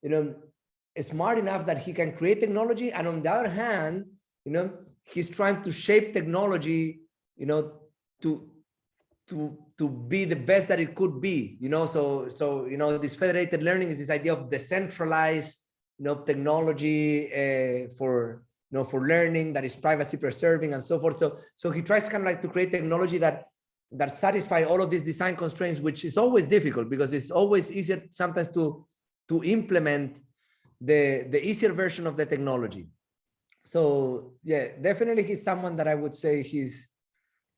you know, smart enough that he can create technology, and on the other hand, you know, he's trying to shape technology, you know, to be the best that it could be, you know. So you know, this federated learning is this idea of decentralized, you know, technology for learning that is privacy preserving and so forth. So he tries kind of like to create technology that satisfy all of these design constraints, which is always difficult because it's always easier sometimes to implement the easier version of the technology. So yeah, definitely he's someone that I would say he's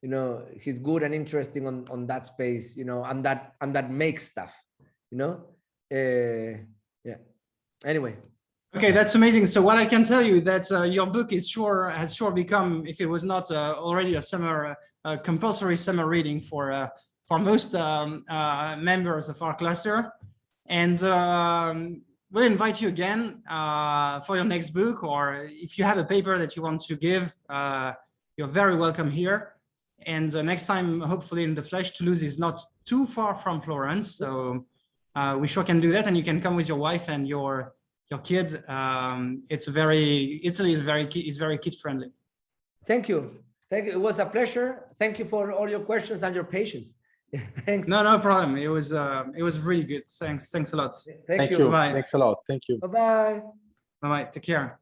good and interesting on that space, you know, and that makes stuff, you know. Yeah. Anyway. Okay, that's amazing. So what I can tell you that your book has sure become, if it was not already a compulsory summer reading for most members of our cluster, and we'll invite you again for your next book, or if you have a paper that you want to give, you're very welcome here. And next time, hopefully in the flesh, Toulouse is not too far from Florence, so we sure can do that, and you can come with your wife and your kid. Italy is very kid friendly. Thank you. It was a pleasure. Thank you for all your questions and your patience. Thanks. No problem. It was really good. Thanks a lot. Thank you. Bye-bye. Thanks a lot. Thank you. Bye-bye. Bye-bye. Take care.